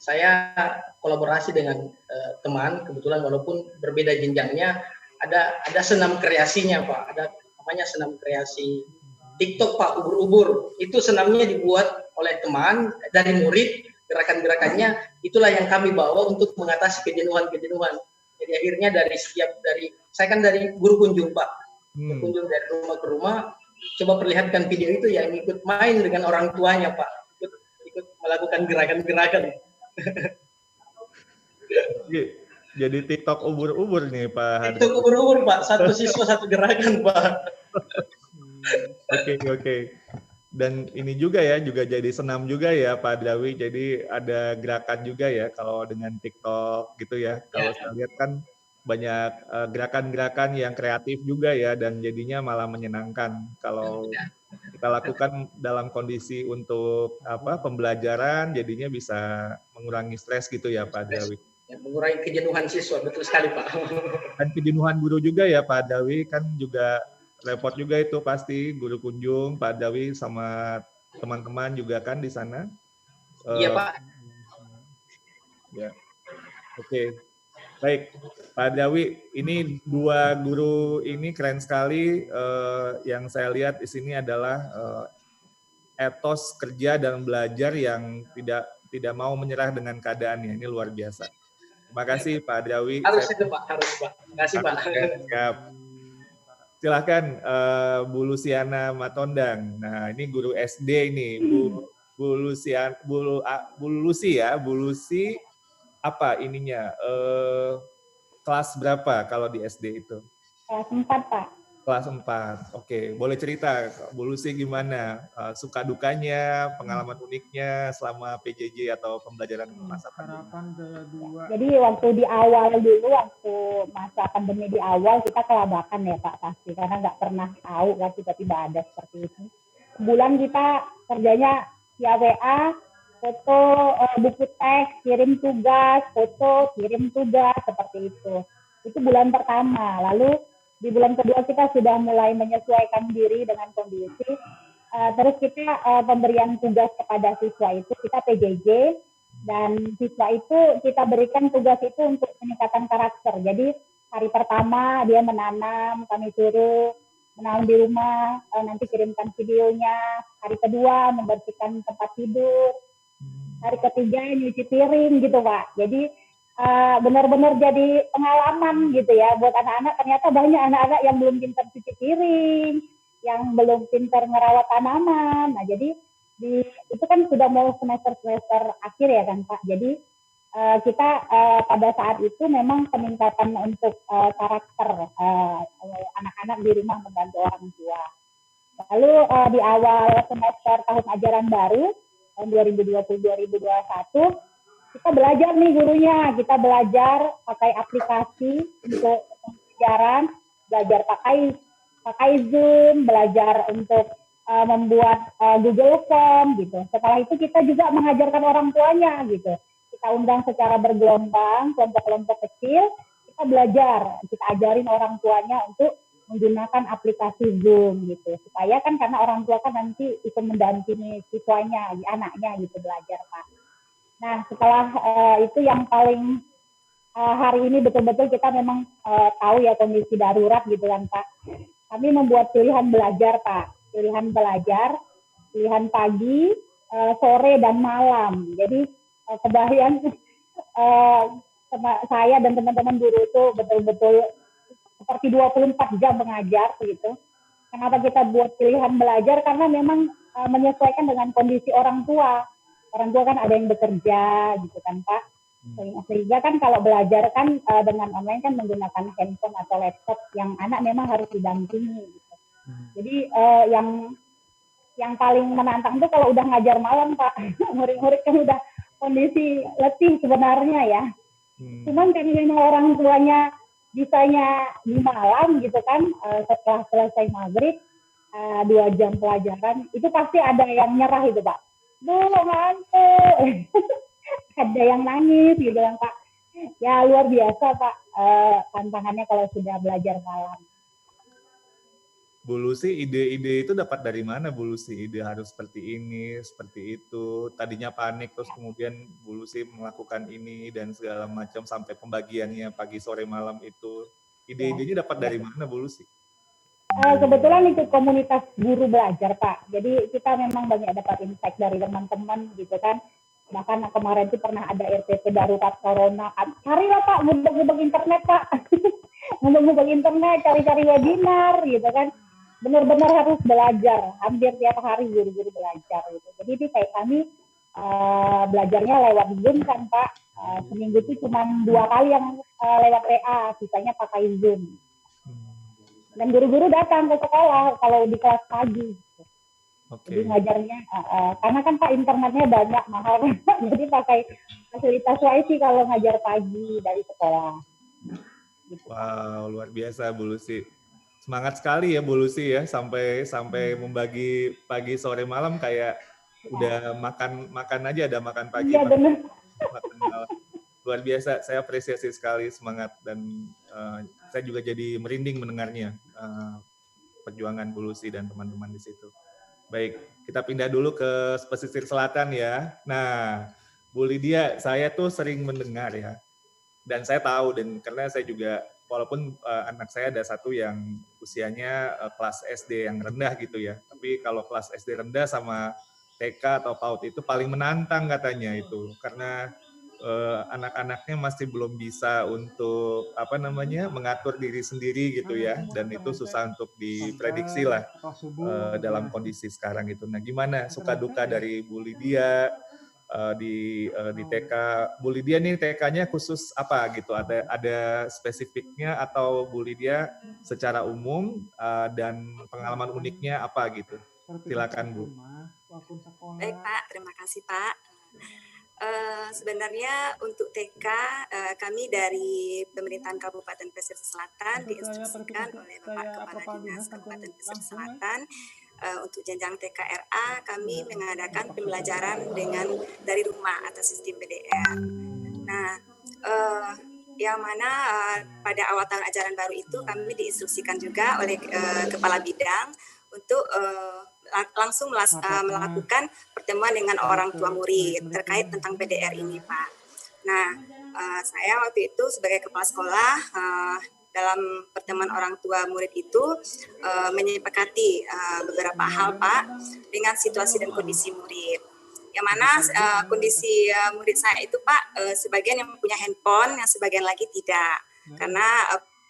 saya kolaborasi dengan teman, kebetulan walaupun berbeda jenjangnya, ada senam kreasinya, Pak, ada namanya senam kreasi TikTok, Pak, ubur-ubur. Itu senamnya dibuat oleh teman dari murid, gerakan-gerakannya itulah yang kami bawa untuk mengatasi kejenuhan-kejenuhan. Jadi akhirnya saya kan dari guru kunjung, Pak. Kunjung dari rumah ke rumah, coba perlihatkan video itu yang ikut main dengan orang tuanya, Pak. Ikut melakukan gerakan-gerakan. Jadi TikTok ubur-ubur nih, Pak. TikTok ubur-ubur, Pak. Satu siswa satu gerakan, Pak. Oke. Dan ini juga ya, juga jadi senam juga ya Pak Hadrawi. Jadi ada gerakan juga ya kalau dengan TikTok gitu ya. Kalau saya lihat kan banyak gerakan-gerakan yang kreatif juga ya, dan jadinya malah menyenangkan kalau kita lakukan dalam kondisi untuk pembelajaran, jadinya bisa mengurangi stres gitu ya Pak Hadrawi. Ya, mengurangi kejenuhan siswa, betul sekali Pak. Dan kejenuhan guru juga ya Pak Hadrawi, kan juga repot juga itu pasti guru kunjung, Pak Hadrawi sama teman-teman juga kan di sana. Iya Pak. Ya, oke. Baik, Pak Hadrawi, ini dua guru ini keren sekali. Yang saya lihat di sini adalah etos kerja dan belajar yang tidak mau menyerah dengan keadaannya. Ini luar biasa. Terima kasih Pak Hadrawi. Harus itu Pak, harus Pak. Terima kasih Pak. Siap. Silahkan Bu Luciana Matondang. Nah ini guru SD ini, Bu Lucy apa ininya? Kelas berapa kalau di SD itu? Kelas 4 Pak. Kelas 4. Oke, boleh cerita Bu Lucy gimana suka dukanya, pengalaman uniknya selama PJJ atau pembelajaran masa pandemi? Jadi waktu di awal dulu, waktu masa pandemi di awal kita kelabakan ya Pak pasti, karena nggak pernah tahu kan tiba-tiba ada seperti itu. Sebulan kita kerjanya via WA, foto, buku teks, kirim tugas, foto, kirim tugas, seperti itu. Itu bulan pertama. Lalu di bulan kedua kita sudah mulai menyesuaikan diri dengan kondisi. Terus kita pemberian tugas kepada siswa itu kita PJJ, dan siswa itu kita berikan tugas itu untuk peningkatan karakter. Jadi hari pertama dia menanam, kami suruh menanam di rumah, nanti kirimkan videonya. Hari kedua membersihkan tempat tidur. Hari ketiga nyuci piring gitu Pak. Jadi benar-benar jadi pengalaman gitu ya buat anak-anak. Ternyata banyak anak-anak yang belum pintar cuci piring, yang belum pintar merawat tanaman. Nah jadi itu kan sudah mau semester akhir ya kan Pak. Jadi kita pada saat itu memang peningkatan untuk karakter anak-anak di rumah membantu orang tua. Lalu di awal semester tahun ajaran baru tahun 2020-2021 kita belajar nih gurunya, kita belajar pakai aplikasi untuk pembelajaran, belajar pakai Zoom, belajar untuk membuat Google Form gitu. Setelah itu kita juga mengajarkan orang tuanya gitu. Kita undang secara bergelombang, kelompok-kelompok kecil, kita belajar, kita ajarin orang tuanya untuk menggunakan aplikasi Zoom gitu. Supaya kan karena orang tua kan nanti ikut mendampingi siswanya, anaknya gitu belajar Pak. Nah setelah itu yang paling hari ini betul-betul kita memang tahu ya kondisi darurat gitu kan Pak. Kami membuat pilihan belajar Pak, pilihan pagi, sore dan malam. Jadi kebayang saya dan teman-teman guru itu betul-betul seperti 24 jam mengajar gitu. Kenapa kita buat pilihan belajar? Karena memang menyesuaikan dengan kondisi orang tua. Orang tua kan ada yang bekerja gitu kan Pak. Sehingga kan kalau belajar kan dengan online kan menggunakan handphone atau laptop yang anak memang harus didampingi gitu. Jadi yang paling menantang itu kalau udah ngajar malam Pak. Murid-murid kan udah kondisi letih sebenarnya ya. Cuman karena memang orang tuanya bisanya di malam gitu kan, setelah selesai maghrib 2 jam pelajaran, itu pasti ada yang nyerah itu Pak. Ngantuk. Ada yang nangis gitu kan Pak. Ya luar biasa Pak tantangannya kalau sudah belajar malam. Bu Lucy, ide-ide itu dapat dari mana Bu Lucy? Ide harus seperti ini, seperti itu. Tadinya panik, terus kemudian Bu Lucy melakukan ini dan segala macam sampai pembagiannya pagi, sore, malam itu. Ide-idenya dapat dari mana Bu Lucy? Kebetulan ikut komunitas guru belajar Pak. Jadi kita memang banyak dapat insight dari teman-teman gitu kan. Bahkan kemarin itu pernah ada RPP darurat corona. Carilah Pak, ngubek-ngubek internet Pak. Ngubek-ngubek internet, cari-cari webinar gitu kan. Benar-benar harus belajar, hampir tiap hari guru-guru belajar gitu. Jadi ini kayak kami belajarnya lewat Zoom kan Pak. Seminggu itu cuma 2 kali yang lewat WA, sisanya pakai Zoom. Dan guru-guru datang ke sekolah kalau di kelas pagi. Gitu. Jadi ngajarnya, karena kan Pak internetnya banyak, mahal. Jadi pakai fasilitas WiFi kalau ngajar pagi dari sekolah. Gitu. Wow, luar biasa Bu Lucy. Semangat sekali ya Bu Lucy ya, sampai membagi pagi, sore, malam kayak udah makan aja, ada makan pagi, iya, makan malam. Luar biasa, saya apresiasi sekali semangat dan saya juga jadi merinding mendengarnya perjuangan Bu Lucy dan teman-teman di situ. Baik, kita pindah dulu ke pesisir selatan ya. Nah, Bu Lydia, saya tuh sering mendengar ya, dan saya tahu dan karena saya juga walaupun anak saya ada satu yang usianya kelas SD yang rendah gitu ya, tapi kalau kelas SD rendah sama TK atau PAUD itu paling menantang katanya itu, karena anak-anaknya masih belum bisa untuk mengatur diri sendiri gitu ya, dan itu susah untuk diprediksi lah dalam kondisi sekarang itu. Nah, gimana suka duka dari Bu Lydia di TK? Bu Lydia nih TK-nya khusus apa gitu? Ada spesifiknya atau Bu Lydia secara umum dan pengalaman uniknya apa gitu? Silakan Bu. Baik Pak, terima kasih Pak. Sebenarnya untuk TK kami dari pemerintahan Kabupaten Pesisir Selatan diinstruksikan oleh Bapak Kepala Dinas Kabupaten Pesisir Selatan untuk jenjang TKRA kami mengadakan pembelajaran dari rumah atas sistem PDR. Nah, yang mana pada awal tahun ajaran baru itu kami diinstruksikan juga oleh Kepala Bidang untuk langsung melakukan pertemuan dengan orang tua murid terkait tentang PDR ini, Pak. Nah, saya waktu itu sebagai kepala sekolah dalam pertemuan orang tua murid itu menyepakati beberapa hal, Pak, dengan situasi dan kondisi murid. Yang mana kondisi murid saya itu, Pak, sebagian yang punya handphone, yang sebagian lagi tidak, karena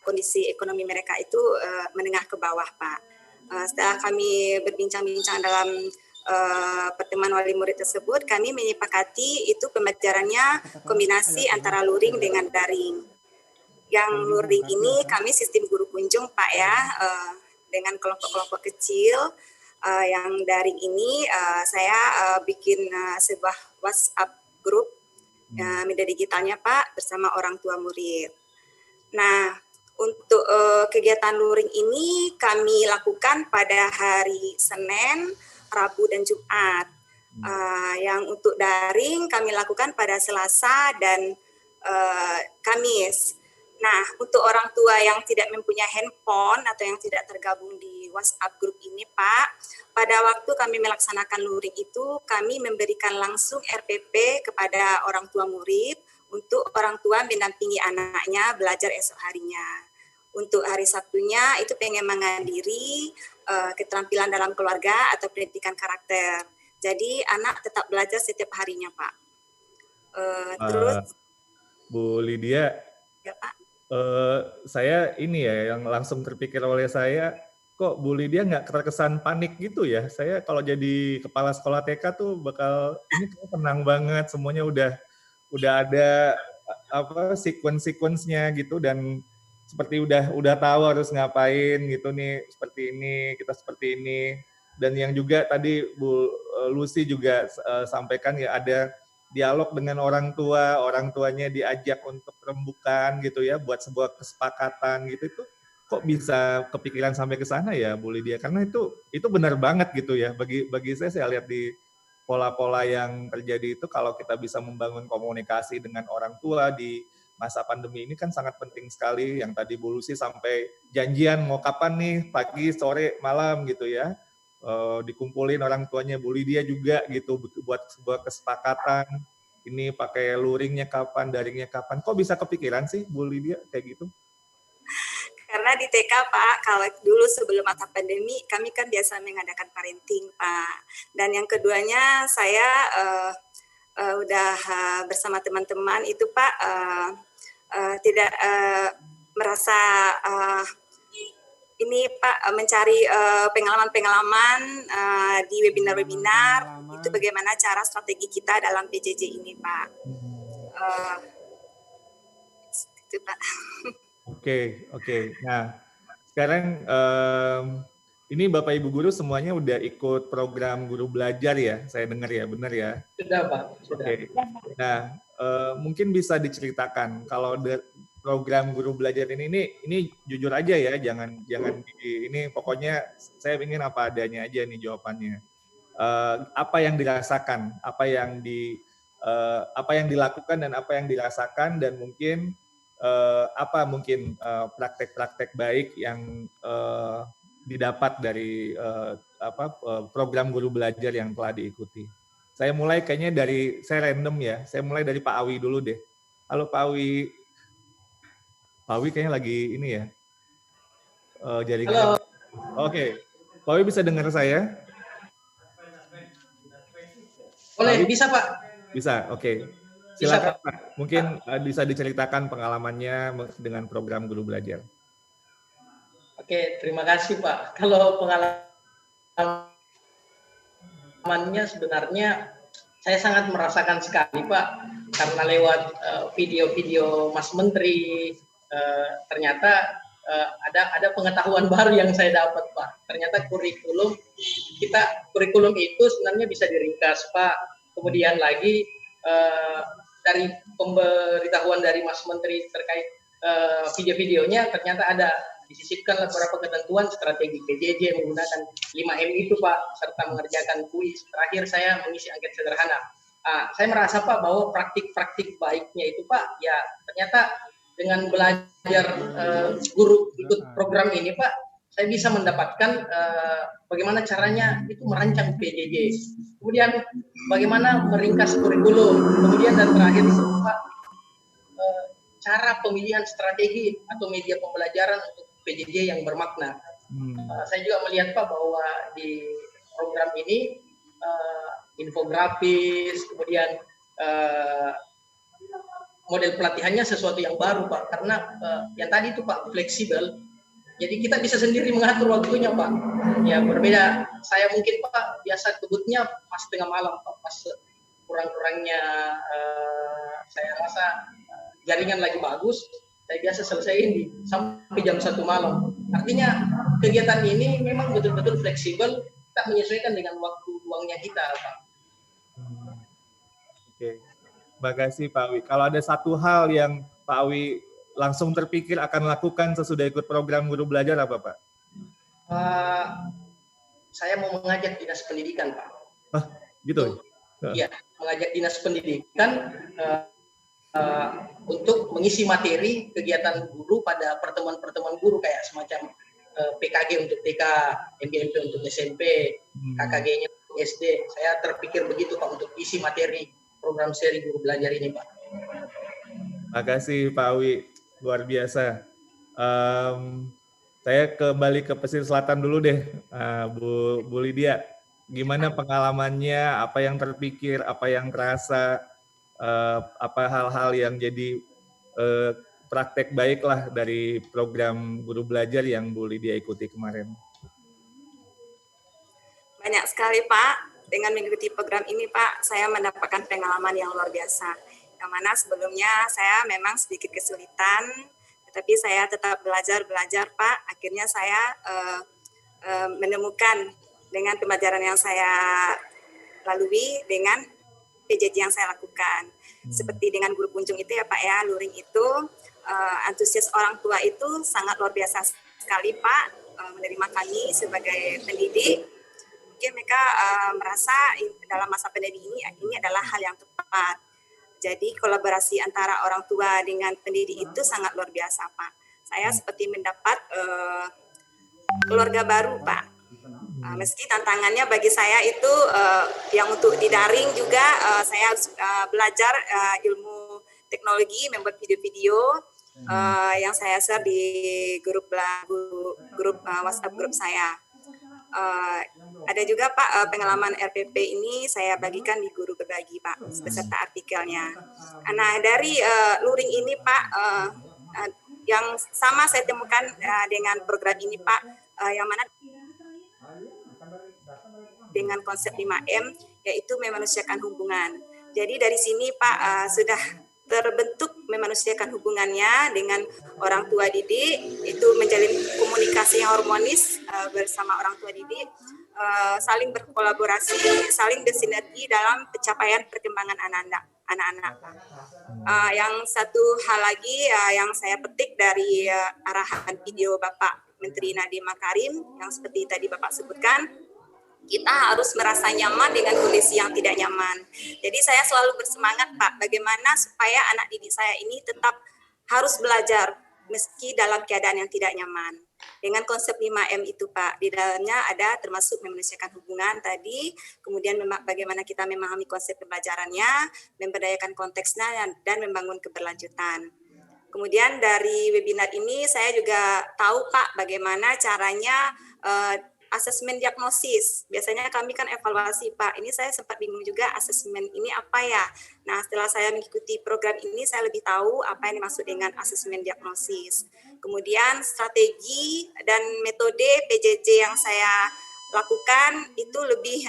kondisi ekonomi mereka itu menengah ke bawah, Pak. Setelah kami berbincang-bincang dalam pertemuan wali murid tersebut, kami menyepakati itu pembelajarannya kombinasi antara luring dengan daring. Yang luring ini kami sistem guru kunjung Pak ya, dengan kelompok-kelompok kecil. Yang daring ini saya bikin sebuah WhatsApp grup media digitalnya Pak bersama orang tua murid. Nah, untuk kegiatan luring ini kami lakukan pada hari Senin, Rabu, dan Jumat. Yang untuk daring kami lakukan pada Selasa dan Kamis. Nah, untuk orang tua yang tidak mempunyai handphone atau yang tidak tergabung di WhatsApp grup ini, Pak, pada waktu kami melaksanakan luring itu, kami memberikan langsung RPP kepada orang tua murid untuk orang tua mendampingi anaknya belajar esok harinya. Untuk hari Sabtunya itu pengembangan diri, keterampilan dalam keluarga atau pendidikan karakter. Jadi anak tetap belajar setiap harinya, Pak. Terus Bu Lydia, ya, Pak. Saya ini ya yang langsung terpikir oleh saya, kok Bu Lydia nggak terkesan panik gitu ya? Saya kalau jadi kepala sekolah TK tuh bakal ini tenang banget, semuanya udah ada sequence-nya gitu, dan seperti udah tahu harus ngapain gitu nih, seperti ini, kita seperti ini. Dan yang juga tadi Bu Lucy juga sampaikan ya, ada dialog dengan orang tuanya diajak untuk rembukan gitu ya, buat sebuah kesepakatan gitu. Itu kok bisa kepikiran sampai ke sana ya Bu Lydia? Karena itu benar banget gitu ya. Bagi saya lihat di pola-pola yang terjadi itu, kalau kita bisa membangun komunikasi dengan orang tua di masa pandemi ini kan sangat penting sekali. Yang tadi Bu Lucy sampai janjian mau kapan nih, pagi, sore, malam gitu ya. Dikumpulin orang tuanya Bu Lydia juga gitu, buat sebuah kesepakatan. Ini pakai luringnya kapan, daringnya kapan. Kok bisa kepikiran sih Bu Lydia kayak gitu? Karena di TK Pak, kalau dulu sebelum masa pandemi, kami kan biasa mengadakan parenting Pak. Dan yang keduanya saya udah bersama teman-teman itu Pak, tidak merasa ini Pak mencari pengalaman-pengalaman di webinar-webinar, itu bagaimana cara strategi kita dalam PJJ ini Pak. Itu Pak. Oke. Nah, sekarang ini Bapak Ibu guru semuanya udah ikut program guru belajar ya, saya dengar ya, benar ya? Sudah Pak. Sudah. Oke. Nah, mungkin bisa diceritakan kalau program guru belajar ini jujur aja ya, jangan ini pokoknya saya ingin apa adanya aja nih jawabannya. Apa yang dirasakan, apa yang dilakukan dan apa yang dirasakan, dan mungkin apa mungkin praktek-praktek baik yang didapat dari program guru belajar yang telah diikuti. Saya mulai kayaknya saya random ya, saya mulai dari Pak Awi dulu deh. Halo Pak Awi. Pak Awi kayaknya lagi ini ya, jaringan. Oke. Pak Awi bisa dengar saya? Boleh, bisa Pak. Bisa, oke. Silakan Pak, mungkin bisa diceritakan pengalamannya dengan program guru belajar. Oke, terima kasih Pak. Kalau pengalamannya sebenarnya saya sangat merasakan sekali Pak, karena lewat video-video Mas Menteri ternyata ada pengetahuan baru yang saya dapat Pak. Ternyata kurikulum itu sebenarnya bisa diringkas Pak. Kemudian lagi dari pemberitahuan dari Mas Menteri terkait video-videonya, ternyata ada disisipkan beberapa ketentuan strategi PJJ menggunakan 5M itu Pak, serta mengerjakan kuis. Terakhir saya mengisi angket sederhana. Saya merasa Pak bahwa praktik-praktik baiknya itu Pak, ya ternyata dengan belajar guru ikut program ini Pak, saya bisa mendapatkan bagaimana caranya itu merancang PJJ. Kemudian bagaimana meringkas kurikulum. Kemudian dan terakhir itu Pak, cara pemilihan strategi atau media pembelajaran untuk PJJ yang bermakna. Saya juga melihat Pak bahwa di program ini infografis, kemudian model pelatihannya sesuatu yang baru Pak, karena yang tadi itu Pak fleksibel. Jadi kita bisa sendiri mengatur waktunya Pak. Ya berbeda, saya mungkin Pak biasa kebutnya pas tengah malam Pak, pas kurang-kurangnya saya rasa jaringan lagi bagus, saya biasa selesaiin sampai jam 1 malam. Artinya kegiatan ini memang betul-betul fleksibel, kita menyesuaikan dengan waktu luangnya kita Pak. Oke, terima kasih Pak Awi. Kalau ada satu hal yang Pak Awi langsung terpikir akan lakukan sesudah ikut program guru belajar apa Pak? Saya mau mengajak dinas pendidikan Pak. Gitu? Iya, mengajak dinas pendidikan untuk mengisi materi kegiatan guru pada pertemuan-pertemuan guru kayak semacam PKG untuk TK, MBMP untuk SMP, KKG-nya untuk SD. Saya terpikir begitu Pak untuk isi materi program seri guru belajar ini Pak. Terima kasih Pak Awi. Luar biasa. Saya kembali ke pesisir selatan dulu deh, Bu Lydia. Gimana pengalamannya, apa yang terpikir, apa yang terasa, apa hal-hal yang jadi praktek baik lah dari program guru belajar yang Bu Lydia ikuti kemarin? Banyak sekali Pak, dengan mengikuti program ini Pak, saya mendapatkan pengalaman yang luar biasa. Yang mana sebelumnya saya memang sedikit kesulitan, tetapi saya tetap belajar Pak. Akhirnya saya menemukan dengan pembelajaran yang saya lalui dengan PJJ yang saya lakukan. Seperti dengan guru kunjung itu ya Pak ya, luring itu, antusias orang tua itu sangat luar biasa sekali Pak menerima kami sebagai pendidik. Mungkin mereka merasa dalam masa pandemi ini adalah hal yang tepat. Jadi kolaborasi antara orang tua dengan pendidik itu sangat luar biasa Pak. Saya seperti mendapat keluarga baru Pak. Meski tantangannya bagi saya itu yang untuk di daring juga saya harus belajar ilmu teknologi, membuat video-video yang saya share di grup WhatsApp grup saya. Ada juga Pak pengalaman RPP ini saya bagikan di Guru Berbagi Pak beserta artikelnya. Nah dari luring ini Pak yang sama saya temukan dengan program ini Pak yang mana dengan konsep 5M yaitu memanusiakan hubungan. Jadi dari sini Pak sudah terbentuk memanusiakan hubungannya dengan orang tua didik, itu menjalin komunikasi yang harmonis bersama orang tua didik, saling berkolaborasi, saling bersinergi dalam pencapaian perkembangan anak-anak. Yang satu hal lagi yang saya petik dari arahan video Bapak Menteri Nadiem Makarim yang seperti tadi Bapak sebutkan, kita harus merasa nyaman dengan kondisi yang tidak nyaman. Jadi saya selalu bersemangat Pak, bagaimana supaya anak didik saya ini tetap harus belajar meski dalam keadaan yang tidak nyaman. Dengan konsep 5M itu Pak, di dalamnya ada termasuk memanusiakan hubungan tadi, kemudian bagaimana kita memahami konsep pembelajarannya, memberdayakan konteksnya, dan membangun keberlanjutan. Kemudian dari webinar ini saya juga tahu Pak, bagaimana caranya asesmen diagnosis. Biasanya kami kan evaluasi Pak, ini saya sempat bingung juga asesmen ini apa ya. Nah setelah saya mengikuti program ini saya lebih tahu apa yang dimaksud dengan asesmen diagnosis. Kemudian strategi dan metode PJJ yang saya lakukan itu lebih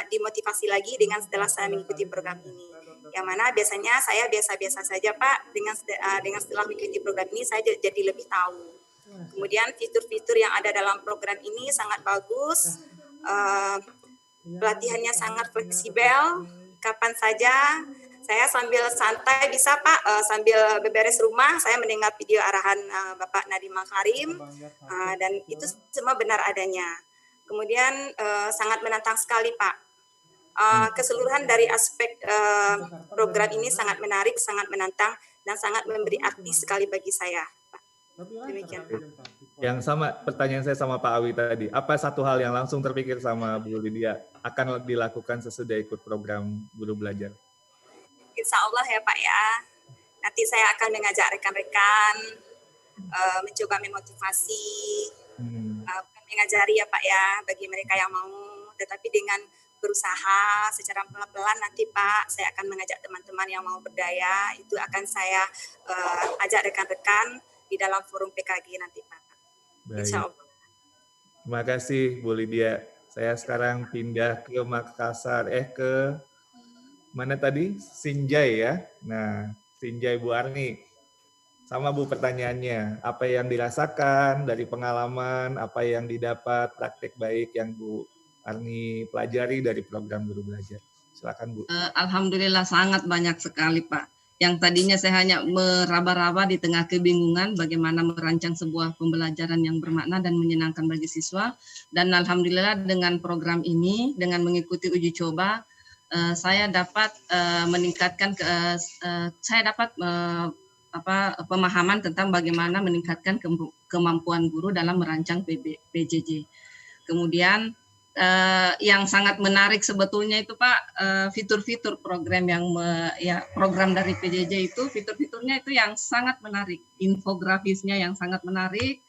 dimotivasi lagi dengan setelah saya mengikuti program ini. Yang mana biasanya saya biasa-biasa saja Pak, dengan setelah mengikuti program ini saya jadi lebih tahu. Kemudian fitur-fitur yang ada dalam program ini sangat bagus, pelatihannya sangat fleksibel, kapan saja saya sambil santai bisa Pak, sambil beberes rumah saya mendengar video arahan Bapak Nadiem Makarim, dan itu semua benar adanya. Kemudian sangat menantang sekali Pak, keseluruhan dari aspek program ini sangat menarik, sangat menantang, dan sangat memberi arti sekali bagi saya. Demikian. Yang sama pertanyaan saya sama Pak Awi tadi, apa satu hal yang langsung terpikir sama Bu Lydia akan dilakukan sesudah ikut program Guru Belajar? Insya Allah ya Pak ya, nanti saya akan mengajak rekan-rekan mencoba memotivasi, bukan mengajari ya Pak ya, bagi mereka yang mau, tetapi dengan berusaha secara pelan-pelan nanti Pak, saya akan mengajak teman-teman yang mau berdaya, itu akan saya ajak rekan-rekan di dalam forum PKG nanti Pak. Insya Allah. Terima kasih Bu Lydia. Saya sekarang pindah ke Makassar, ke mana tadi? Sinjai ya. Nah, Sinjai Bu Arni. Sama Bu pertanyaannya, apa yang dirasakan dari pengalaman, apa yang didapat praktek baik yang Bu Arni pelajari dari program Guru Belajar. Silakan Bu. Alhamdulillah sangat banyak sekali Pak. Yang tadinya saya hanya meraba-raba di tengah kebingungan bagaimana merancang sebuah pembelajaran yang bermakna dan menyenangkan bagi siswa. Dan alhamdulillah dengan program ini, dengan mengikuti uji coba, saya dapat meningkatkan, pemahaman tentang bagaimana meningkatkan kemampuan guru dalam merancang PJJ. Kemudian yang sangat menarik sebetulnya itu Pak, fitur-fitur program yang program dari PJJ itu fitur-fiturnya itu yang sangat menarik, infografisnya yang sangat menarik,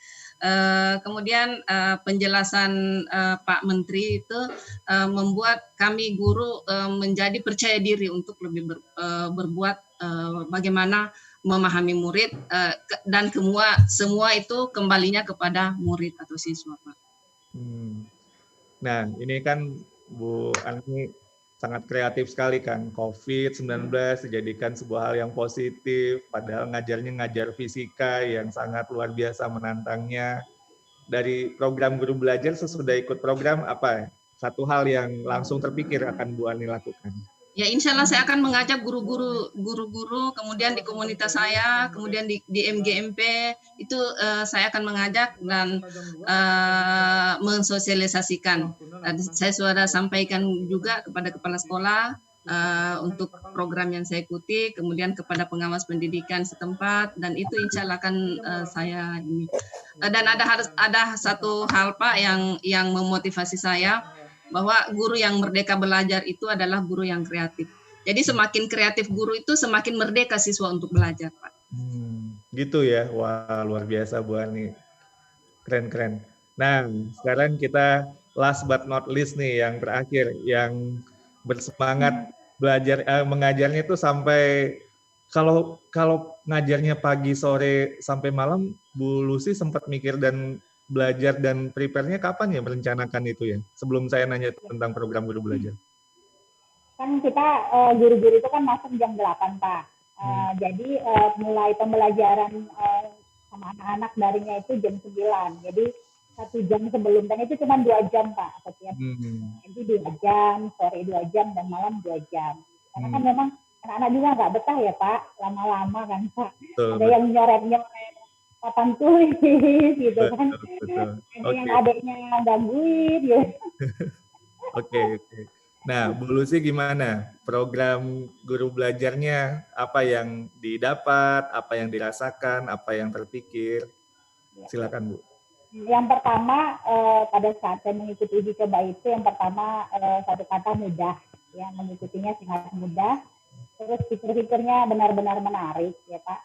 kemudian penjelasan Pak Menteri itu membuat kami guru menjadi percaya diri untuk lebih berbuat bagaimana memahami murid, dan semua itu kembalinya kepada murid atau siswa Pak. Nah, ini kan Bu Ani sangat kreatif sekali kan, COVID-19 dijadikan sebuah hal yang positif, padahal ngajarnya ngajar fisika yang sangat luar biasa menantangnya. Dari program Guru Belajar sesudah ikut program, apa satu hal yang langsung terpikir akan Bu Ani lakukan? Ya, insya Allah saya akan mengajak guru-guru, kemudian di komunitas saya, kemudian di MGMP itu saya akan mengajak dan mensosialisasikan. Saya sudah sampaikan juga kepada kepala sekolah untuk program yang saya ikuti, kemudian kepada pengawas pendidikan setempat, dan itu insya Allah akan saya ini. Dan ada satu hal Pak yang memotivasi saya, bahwa guru yang merdeka belajar itu adalah guru yang kreatif. Jadi semakin kreatif guru itu semakin merdeka siswa untuk belajar, Pak. Gitu ya, wah luar biasa Bu Ani, keren-keren. Nah, sekarang kita last but not least nih, yang terakhir, yang bersemangat belajar, mengajarnya itu sampai, kalau ngajarnya pagi, sore, sampai malam, Bu Lucy sempat mikir dan belajar dan prepare-nya kapan ya merencanakan itu ya? Sebelum saya nanya tentang program guru belajar. Kan kita guru-guru itu kan masuk jam 8, Pak. Jadi mulai pembelajaran sama anak-anak darinya itu jam 9. Jadi 1 jam sebelum, dan itu cuma 2 jam, Pak, setiap. Jadi 2 jam, sore 2 jam, dan malam 2 jam. Karena kan memang anak-anak juga nggak betah ya, Pak, lama-lama kan, Pak. Ada yang nyoret-nyoret papan tulis gitu kan. Ada yang adiknya gangguin gitu. Oke. Nah, Bu Lucy gimana? Program guru belajarnya, apa yang didapat, apa yang dirasakan, apa yang terpikir? Silakan, Bu. Yang pertama, pada saat saya mengikuti uji coba itu, yang pertama satu kata mudah, ya, mengikutinya sangat mudah. Terus fitur-fiturnya benar-benar menarik, ya Pak.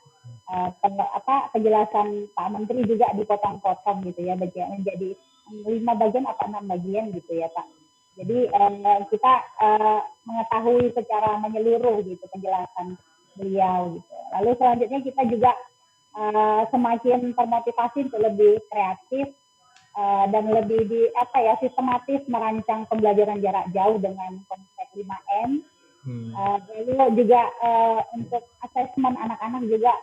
Penjelasan Pak Menteri juga dipotong-potong gitu ya, menjadi 5 bagian atau 6 bagian gitu ya Pak. Jadi kita mengetahui secara menyeluruh gitu penjelasan beliau gitu. Lalu selanjutnya kita juga semakin termotivasi untuk lebih kreatif dan lebih sistematis merancang pembelajaran jarak jauh dengan konsep 5M. Lalu juga untuk asesmen anak-anak juga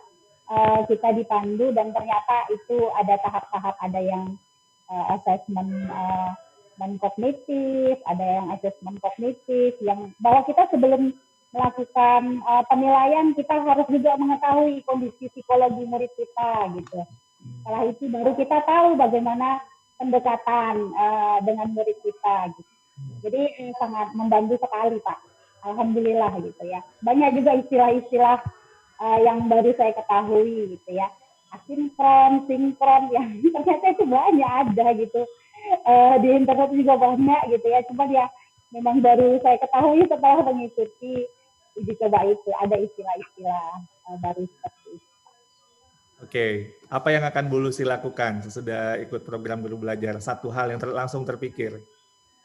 kita dipandu, dan ternyata itu ada tahap-tahap, ada yang asesmen dan kognitif, ada yang asesmen kognitif, yang bahwa kita sebelum melakukan penilaian kita harus juga mengetahui kondisi psikologi murid kita gitu. Setelah itu baru kita tahu bagaimana pendekatan dengan murid kita gitu. Jadi sangat membantu sekali Pak. Alhamdulillah gitu ya. Banyak juga istilah-istilah yang baru saya ketahui gitu ya. Asinkron, sinkron, yang ternyata itu banyak ada gitu. Di internet juga banyak gitu ya. Cuma ya memang baru saya ketahui setelah mengikuti uji coba itu. Ada istilah-istilah baru seperti itu. Oke, apa yang akan Bu Lucy lakukan sesudah ikut program guru belajar? Satu hal yang langsung terpikir.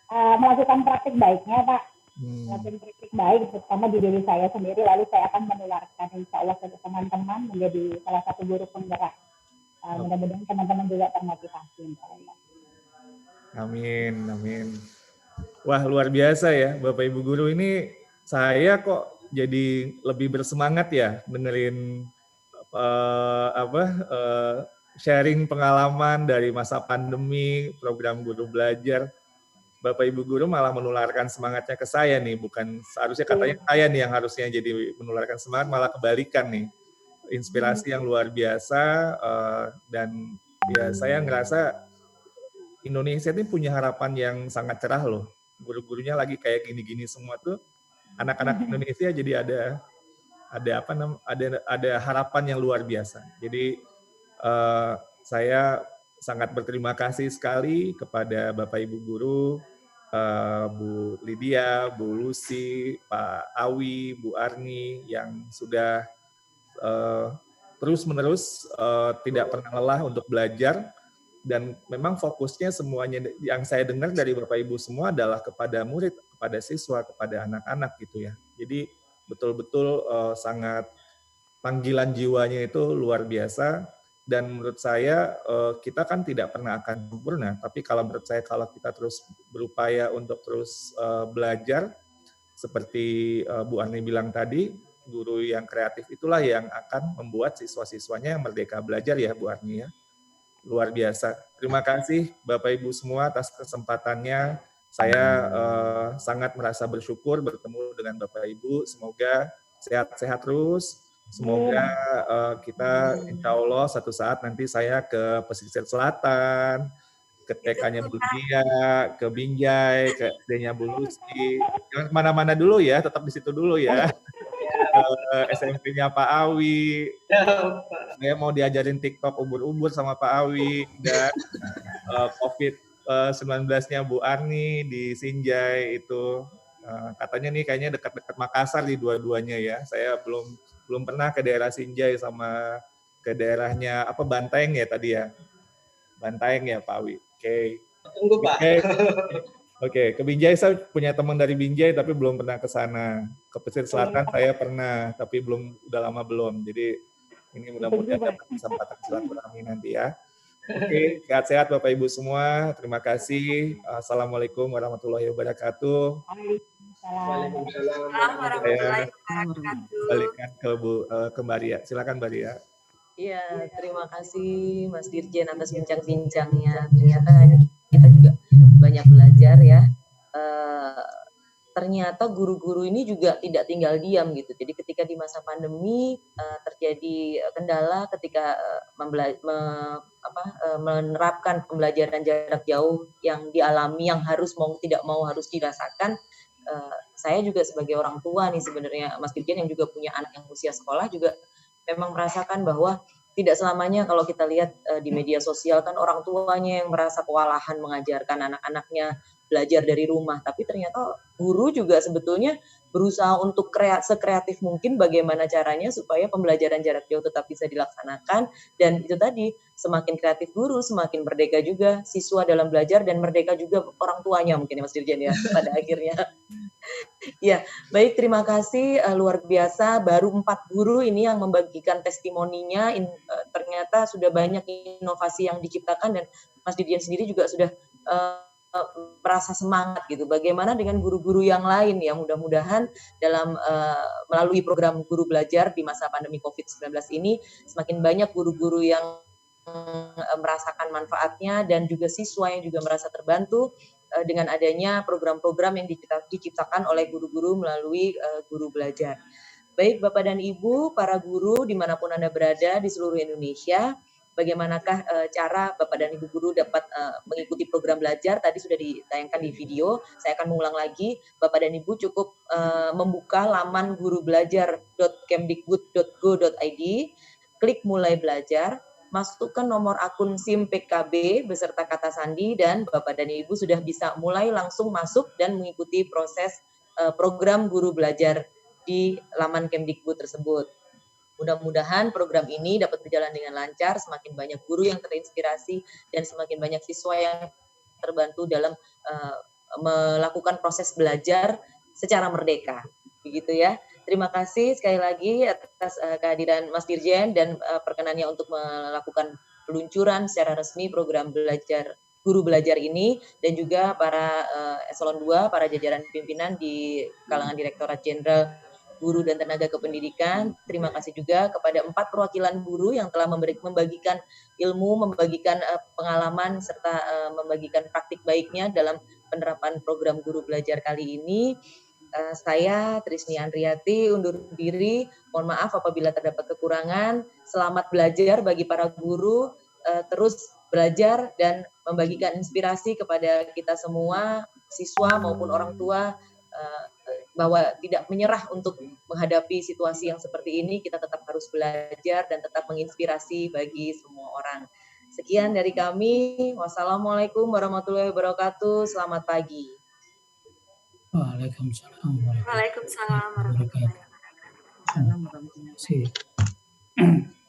Melakukan praktik baiknya Pak. Melakukan praktik baik terutama di diri saya sendiri, lalu saya akan menularkan insya Allah ke teman-teman menjadi salah satu guru penggerak. Mudah-mudahan teman-teman juga termotivasi. Amin. Wah, luar biasa ya Bapak Ibu Guru. Ini saya kok jadi lebih bersemangat ya dengerin sharing pengalaman dari masa pandemi, program guru belajar. Bapak Ibu Guru malah menularkan semangatnya ke saya nih, bukan seharusnya katanya saya nih yang harusnya jadi menularkan semangat, malah kebalikan nih. Inspirasi yang luar biasa, dan ya saya ngerasa Indonesia ini punya harapan yang sangat cerah loh. Guru-gurunya lagi kayak gini-gini semua tuh, anak-anak Indonesia jadi ada harapan yang luar biasa. Jadi saya sangat berterima kasih sekali kepada Bapak Ibu Guru, Bu Lydia, Bu Lucy, Pak Awi, Bu Arni yang sudah terus-menerus tidak pernah lelah untuk belajar, dan memang fokusnya semuanya yang saya dengar dari Bapak Ibu semua adalah kepada murid, kepada siswa, kepada anak-anak gitu ya. Jadi betul-betul sangat panggilan jiwanya itu luar biasa. Dan menurut saya kita kan tidak pernah akan sempurna, tapi kalau menurut saya kalau kita terus berupaya untuk terus belajar, seperti Bu Arni bilang tadi, guru yang kreatif itulah yang akan membuat siswa-siswanya yang merdeka belajar ya Bu Arni ya. Luar biasa. Terima kasih Bapak Ibu semua atas kesempatannya. Saya sangat merasa bersyukur bertemu dengan Bapak Ibu. Semoga sehat-sehat terus. Semoga kita insya Allah satu saat nanti saya ke pesisir selatan, ke TK-nya Bu Dia, ke Binjai, ke SD-nya Bu Lucy. Jangan kemana-mana dulu ya, tetap di situ dulu ya. SMP-nya Pak Awi. Saya mau diajarin TikTok ubur-ubur sama Pak Awi. Dan COVID-19-nya Bu Arni di Sinjai itu. Katanya nih kayaknya dekat-dekat Makassar di dua-duanya ya. Saya belum pernah ke daerah Sinjai sama ke daerahnya apa Bantaeng ya tadi ya. Bantaeng ya Pak Awi. Oke. Tunggu Pak. Oke, ke Binjai saya punya teman dari Binjai tapi belum pernah ke sana. Ke pesisir selatan saya pernah tapi udah lama belum. Jadi ini mudah-mudahan dapat kesempatan silaturahmi nanti ya. Oke, sehat-sehat Bapak Ibu semua. Terima kasih. Assalamualaikum warahmatullahi wabarakatuh. Waalaikumsalam warahmatullahi wabarakatuh. Balikan ke Mbak Ria. Silakan Mbak Ria. Iya, terima kasih Mas Dirjen atas bincang-bincangnya. Ternyata kita juga banyak belajar ya. Ternyata guru-guru ini juga tidak tinggal diam gitu. Jadi ketika di masa pandemi terjadi kendala ketika menerapkan pembelajaran jarak jauh yang dialami, yang harus mau tidak mau harus dirasakan. Saya juga sebagai orang tua nih sebenarnya Mas Dirjen yang juga punya anak yang usia sekolah juga memang merasakan bahwa tidak selamanya kalau kita lihat di media sosial kan orang tuanya yang merasa kewalahan mengajarkan anak-anaknya belajar dari rumah, tapi ternyata guru juga sebetulnya berusaha untuk sekreatif mungkin bagaimana caranya supaya pembelajaran jarak jauh tetap bisa dilaksanakan. Dan itu tadi, semakin kreatif guru, semakin merdeka juga siswa dalam belajar dan merdeka juga orang tuanya mungkin ya Mas Dirjen ya pada akhirnya. Ya, baik, terima kasih, luar biasa. Baru 4 guru ini yang membagikan testimoninya, ternyata sudah banyak inovasi yang diciptakan dan Mas Dirjen sendiri juga sudah merasa semangat gitu. Bagaimana dengan guru-guru yang lain yang mudah-mudahan dalam melalui program guru belajar di masa pandemi COVID-19 ini semakin banyak guru-guru yang merasakan manfaatnya dan juga siswa yang juga merasa terbantu dengan adanya program-program yang diciptakan oleh guru-guru melalui guru belajar. Baik Bapak dan Ibu, para guru dimanapun Anda berada di seluruh Indonesia, bagaimanakah cara Bapak dan Ibu guru dapat mengikuti program belajar? Tadi sudah ditayangkan di video, saya akan mengulang lagi. Bapak dan Ibu cukup membuka laman gurubelajar.kemdikbud.go.id, klik mulai belajar, masukkan nomor akun SIM PKB beserta kata sandi, dan Bapak dan Ibu sudah bisa mulai langsung masuk dan mengikuti proses program guru belajar di laman Kemdikbud tersebut. Mudah-mudahan program ini dapat berjalan dengan lancar, semakin banyak guru yang terinspirasi dan semakin banyak siswa yang terbantu dalam melakukan proses belajar secara merdeka. Begitu ya. Terima kasih sekali lagi atas kehadiran Mas Dirjen dan perkenannya untuk melakukan peluncuran secara resmi program belajar guru belajar ini, dan juga para eselon 2, para jajaran pimpinan di kalangan Direktorat Jenderal Guru dan Tenaga Kependidikan. Terima kasih juga kepada 4 perwakilan guru yang telah membagikan ilmu, membagikan pengalaman, serta membagikan praktik baiknya dalam penerapan program guru belajar kali ini. Saya Trisni Andriati undur diri. Mohon maaf apabila terdapat kekurangan. Selamat belajar bagi para guru. Terus belajar dan membagikan inspirasi kepada kita semua, siswa maupun orang tua, bahwa tidak menyerah untuk menghadapi situasi yang seperti ini. Kita tetap harus belajar dan tetap menginspirasi bagi semua orang. Sekian dari kami. Wassalamualaikum warahmatullahi wabarakatuh. Selamat pagi. Waalaikumsalam warahmatullahi wabarakatuh. Waalaikumsalam warahmatullahi wabarakatuh.